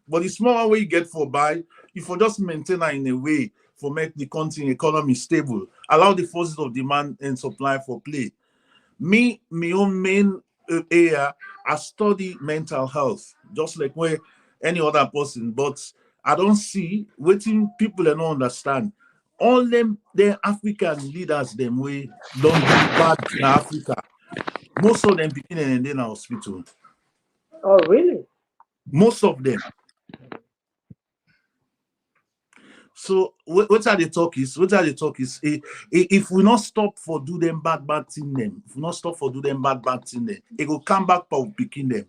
But the small way you get for buy, if you just maintain that in a way for make the country economy stable, allow the forces of demand and supply for play. My own main area, I study mental health, just like where any other person, but I don't see waiting people don't understand. All them African leaders, them way don't do bad in Africa. Most of them beginning and then hospital. Oh, really? Most of them. So what are the talk is? What are the talk is? If we not stop for do them bad thing them, if we not stop for do them bad thing them, it will come back for picking them.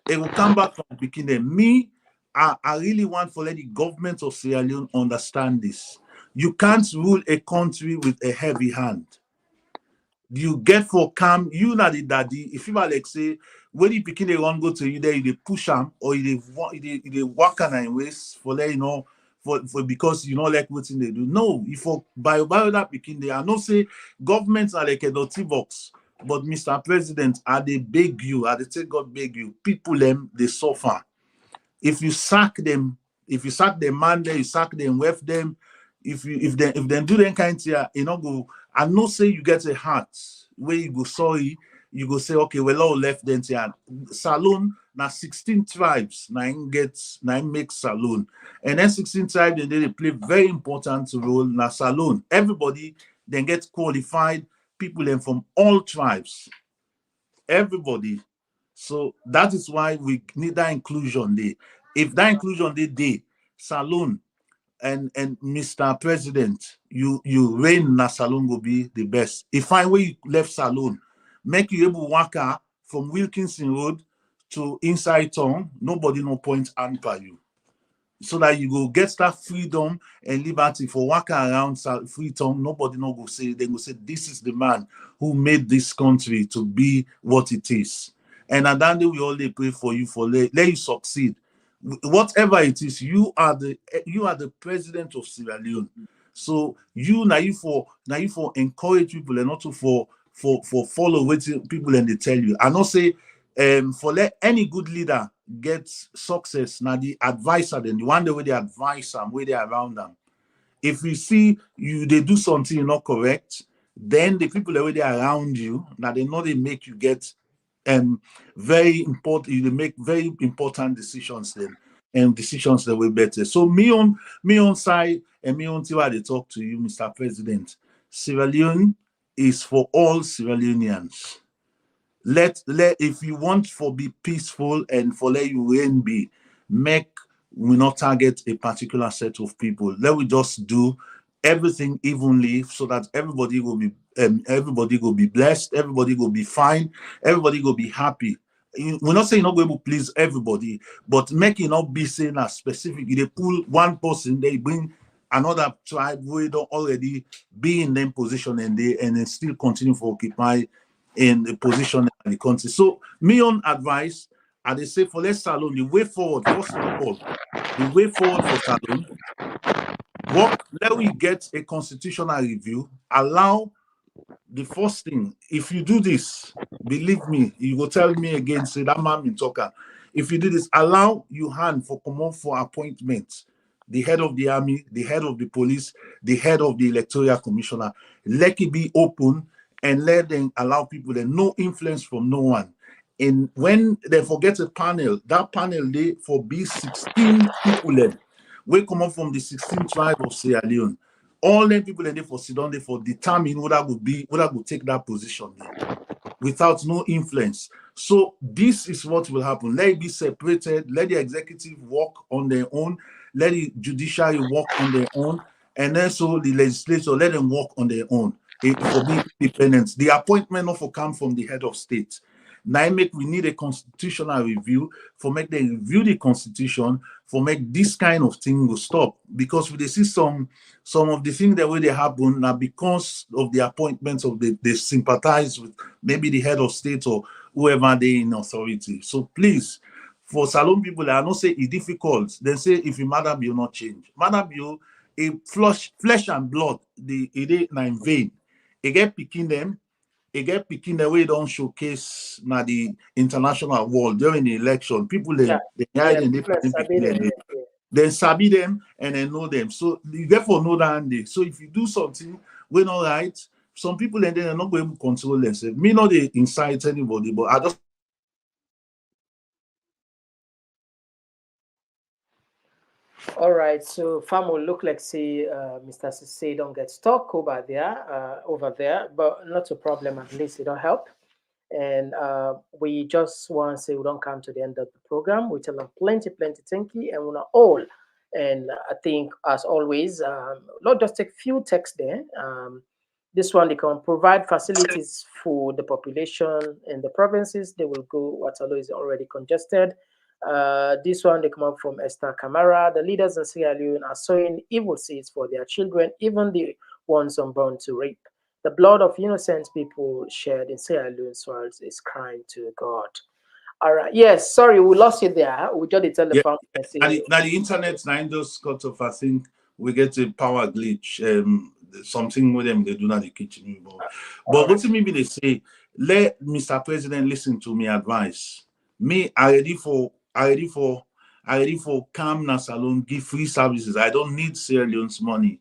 It will come back from picking them. Me, I really want for let the government of Sierra Leone understand this. You can't rule a country with a heavy hand. You get for calm, you not the daddy. If you like say when you picking they run go to you there, you push them or you walk and ways for let you know. For because you know like what they do. No, if for by that picking they are not say governments are like a dirty box. But Mr. President, are they beg you? Are they say God beg you? People them they suffer. If you sack them, if you sack them man there, you sack them, wef them. If they do them kind of you know go. I know say you get a heart where you go sorry, you go say okay, well all left then Salone now 16 tribes nine make Salone. And then 16 tribes they play very important role na Salone. Everybody then get qualified people then from all tribes. Everybody. So that is why we need that inclusion day. If that inclusion day, Salone and Mr. President, you reign na Salone will be the best. If I way you left Salone, make you able to walk out from Wilkinson Road to inside town, nobody no point answer you. So that you go get that freedom and liberty for walking around freedom. Nobody no go say, they go say, this is the man who made this country to be what it is. And at that day, we only pray for you for let you succeed. Whatever it is, you are the president of Sierra Leone. So you for encourage people and not for follow what people and they tell you. I not say for let any good leader get success. Now the advisor, then the one the way they advise them, where they around them. If you see they do something not correct, then the people the way they around you, now they know they make you get very important. They make very important decisions then, and decisions that were better. So me on side and me on TV, they talk to you, Mr. President. Sierra Leone is for all Sierra Leoneans. Let if you want for be peaceful and for let you reign be, we not target a particular set of people. Let we just do everything evenly so that everybody will be blessed, everybody will be fine, everybody will be happy. We're not saying not going to please everybody, but make it not be saying a specific. They pull one person, they bring another tribe who don't already be in them position and they still continue to occupy in the position in the country. So me on advice, and they say for let's Salone, the way forward, first of all, the way forward for Salone, let we get a constitutional review, allow the first thing, if you do this, believe me, you will tell me again, say that man in talker. If you do this, allow you hand for common for appointments, the head of the army, the head of the police, the head of the electoral commissioner. Let it be open and let them allow people that no influence from no one. And when they forget a panel, that panel they for be 16 people then we come up from the 16 tribes of Sierra Leone. All them people and they for sit down there for determine what that would take that position there, without no influence. So this is what will happen. Let it be separated, let the executive work on their own, let the judiciary work on their own, and then so the legislature let them work on their own. It for be independent. The appointment of come from the head of state. Now make we need a constitutional review for make them review the constitution for make this kind of thing go stop. Because we see some of the things that way they happen now because of the appointments of they sympathize with maybe the head of state or whoever they in authority. So please, for Salon people, I don't say it's difficult. They say if you Madam you not change. Madam you a flesh and blood, it is in vain. It get picking them. It get picking the way don't showcase now the international world during the election. People they sabi them and they know them. So you therefore know that day. So if you do something we're not right, some people and then are not going to control themselves. Me not they incite anybody, but I just All right, so farm will look like say Mr. Sise don't get stuck over there, but not a problem. At least it don't help. And we just want to say we don't come to the end of the program. We tell them plenty thank you, and we're not all. And I think as always, not just take few texts there. This one they can provide facilities for the population in the provinces. They will go. Waterloo is already congested. This one they come up from Esther Kamara. The leaders in Sierra Leone are sowing evil seeds for their children, even the ones unborn to rape. The blood of innocent people shed in Sierra Leone soils is crying to God. All right. Yes, sorry, we lost you there. We just tell the farm. Now the internet now just cut off. I think we get a power glitch. Something with them they do not the kitchen. But what maybe they say, let Mr. President listen to me advice. Me, I ready for calm na salon, give free services. I don't need Sierra Leone's money.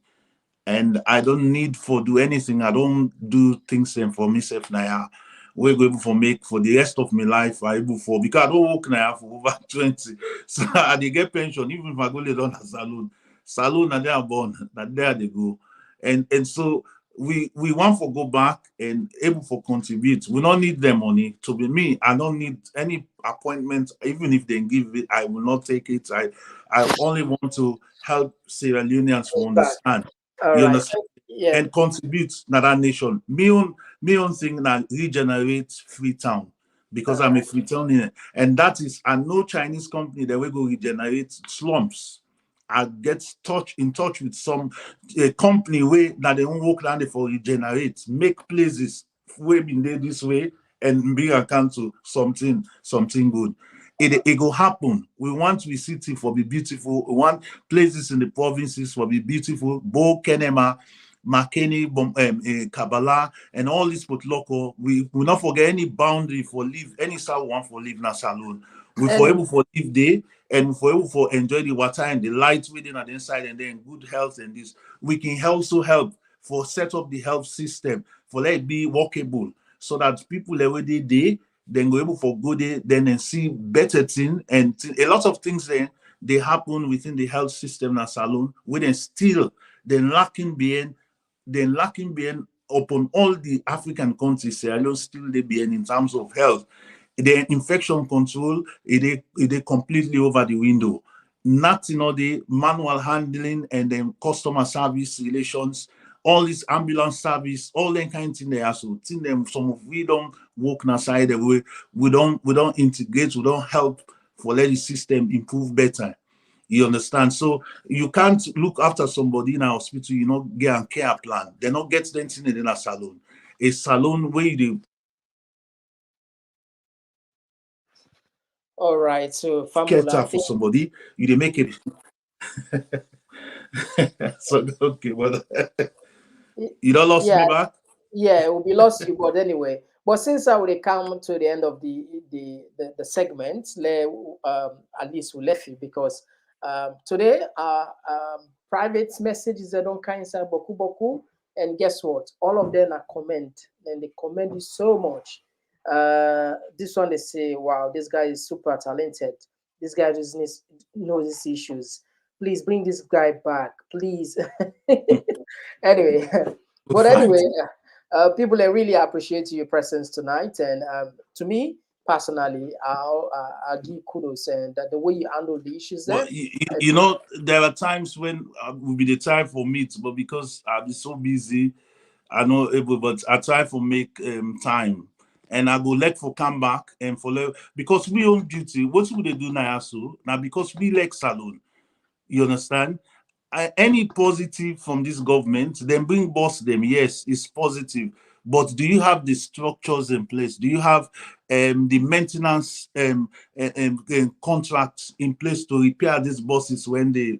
And I don't need for do anything. I don't do things for myself now. We're going for make for the rest of my life. I able for because I don't work now for over 20. So I they get pension even if I go lay down a salon and they are born. That there they go. And so we want to go back and able for contribute. We don't need their money. To be me, I don't need any appointment. Even if they give it, I will not take it. I only want to help Sierra Leoneans to understand. You understand? Yeah. And contribute to that nation. Me own thing that regenerate Freetown because I'm a Freetownian, and that is and no Chinese company that will go regenerate slums. I get in touch with some company where that they won't work down for regenerate, make places way been there this way and bring account to something good. It will happen. We want the city for be beautiful. We want places in the provinces for be beautiful. Bo, Kenema, Makeni, Kabbalah, and all this but local. We will not forget any boundary for live, any side one for live na salon. We for able for live there and for able for enjoy the water and the light within at the inside and then good health and this. We can also help for set up the health system for let it be workable so that people already there then go able for go there then and see better thing and a lot of things then they happen within the health system and salon where then still then lacking being upon all the African countries still they being in terms of health. The infection control it completely over the window. Not the manual handling and then customer service relations, all this ambulance service, all that kind of thing they are so think them some of we don't work aside the way we don't integrate, we don't help for let the system improve better. You understand? So you can't look after somebody in a hospital, you not get a care plan. They not get anything in a salon. A salon where you all right, so formula for somebody, you make it. So okay, well, you don't lost me back. Yeah, we lost you, but anyway. But since I will come to the end of the segment, at least we left you because today private messages they don't kind of boku, and guess what? All of them are comment, and they comment you so much. This one they say, wow, this guy is super talented. This guy just knows these issues. Please bring this guy back, please. Anyway, but anyway, people I really appreciate your presence tonight, and to me personally, I'll give kudos and the way you handle the issues. Well, you know, there are times when will be the time for meet, but because I'll be so busy, I'm not able. But I try to make time. and I go let for come back and for because we own duty. What would they do now? So now because we like Salone, you understand? Any positive from this government, then bring boss them. Yes, it's positive. But do you have the structures in place? Do you have the maintenance contracts in place to repair these buses when they,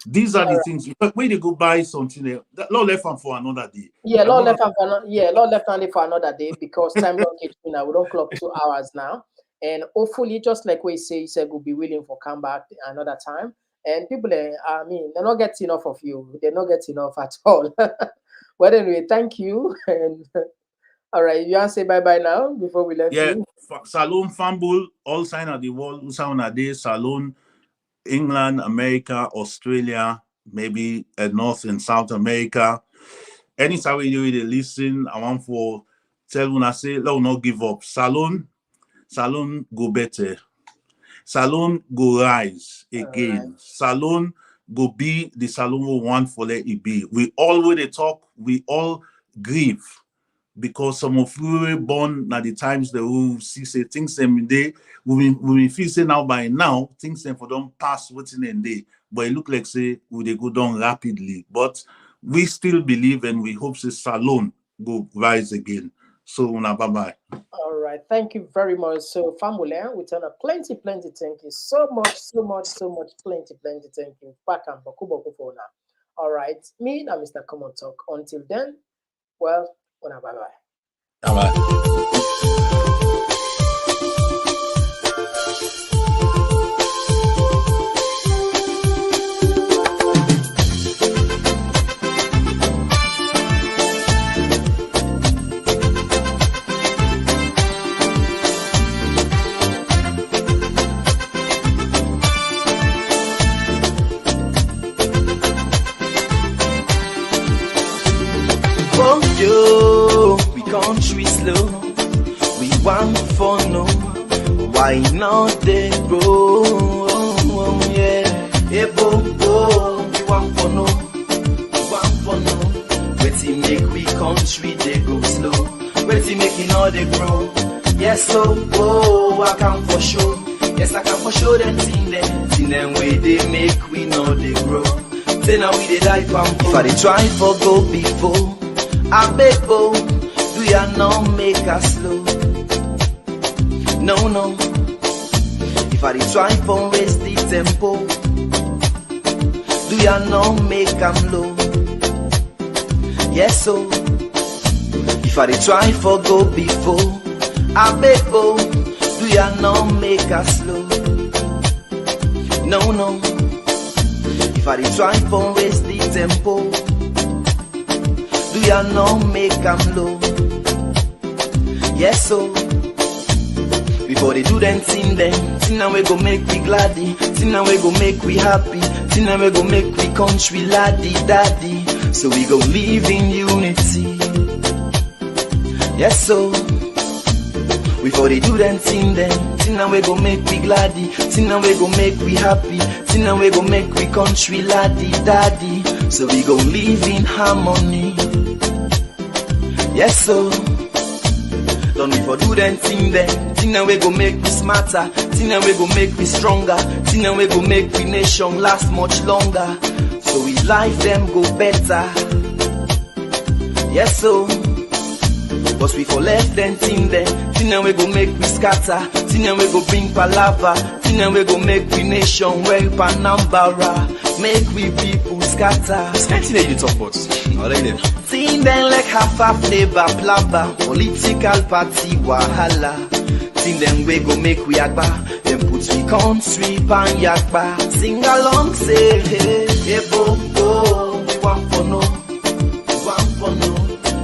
these are the things. When they go buy something, Lord left them for another day. Yeah, Lord left them for another day because time don't get now. We don't clock 2 hours now, and hopefully, just like we say, we'll be willing for come back another time. And people, they're not getting enough of you. They're not getting enough at all. Well, anyway, thank you. And all right, you want to say bye-bye now before we let you? Salone, Fambul, all sign of the world, Usauna Salone, England, America, Australia, maybe North and South America. Anytime we do it, listen, I want for tell when I say, let not give up. Salone go better. Salone go rise again. Right. Salone go be the Salone we want for let it be. We already talk, we all grieve because some of we were born at the times that we see say things them day we feel say now by now things them for them pass within a day. But it look like say they go down rapidly. But we still believe and we hope say Salone go rise again. So bye bye. All right, thank you very much. So, family, we turn up plenty. Thank you so much. Plenty. Thank you. Back and Bakubo for now. All right, me and Mr. Komon-Tok. Until then, well, bye bye. All right. We country slow, we want for no. Why not they grow? Yeah, we want for no. Wait make we country they go slow. Wait making all they grow. Yes, so I can for sure. Yes, I can for sure them thing them way they make we know they grow. Say now we they die from. If I they try for go before. I beg, do ya not make us slow? No. If I try for raise the tempo, do ya not make them low? Yes, so if I try for go before, I beg, do ya not make us slow? No. If I try for raise the tempo, do ya not make them low? Yes, so before they do them thing now we go make we gladdy, thing now we go make we happy, thing now we go make we country laddie daddy. So we go live in unity. Yes, so before they do them thing now we go make we gladdy, thing now we go make we happy, thing now we go make we country laddie daddy. So we go live in harmony. Yes, so don't we for do them thing now we go make we smarter, thing now we go make we stronger, thing now we go make we nation last much longer. So we life them go better. Yes, so but we for left them thing now we go make we scatter, thing now we go bring palava, thing now we go make we nation well panambara, make we people scatter. This kind of thing that you talk about, alright. Thing them like half a flavor blabber, political party wahala. Thing them we go make we agba, them put we country pan yakba. Sing along say hey, bo, we want for no.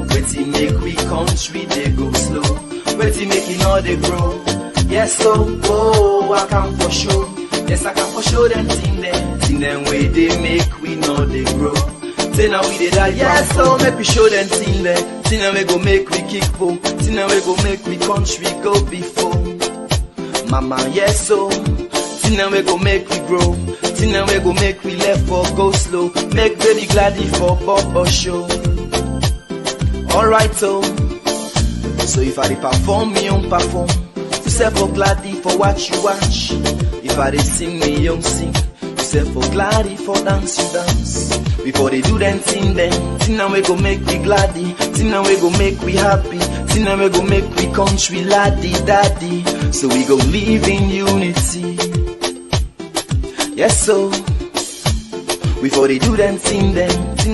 Wait make we country they go slow. Wait making all they grow. Yes, so I can for sure. Yes, I can for sure them thing them way they make we know they grow. Say now we did that, yes, so make we show them thing now we go make we kick for, thing now we go make we country go before. Mama, yes, so thing now we go make we grow, thing now we go make we left for go slow, make baby gladdy for Bobo show. Alright, so So if I dey perform, me on perform. You say for gladdy for watch you watch. If I dey sing, me young sing. You say for gladdy for dance you dance. Before they do them thing now we go make we gladdy. Thing now we go make we happy. Thing now we go make we country laddie daddy. So we go live in unity. Yes so. Before they do them thing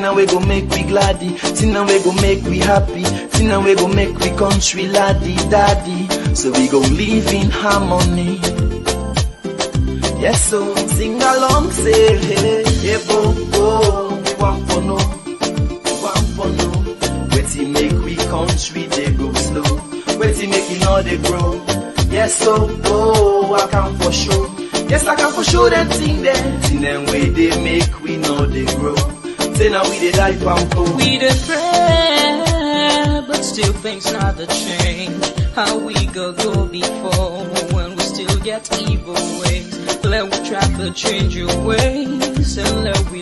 now we go make we gladdy. Thing now we go make we happy. Thing now we go make we country laddie daddy. So we go live in harmony. Yes so sing along say hey hey bo bo. One for no. Waiting make we country they go slow. Waiting make it all they grow. Yes so oh I can for sure. Yes I can for sure them thing there. Thing them way they make we know they grow. Say now we they die pampo. We dey pray, but still things not the change. How we go before when we still get evil ways. Let we try to change your ways and let we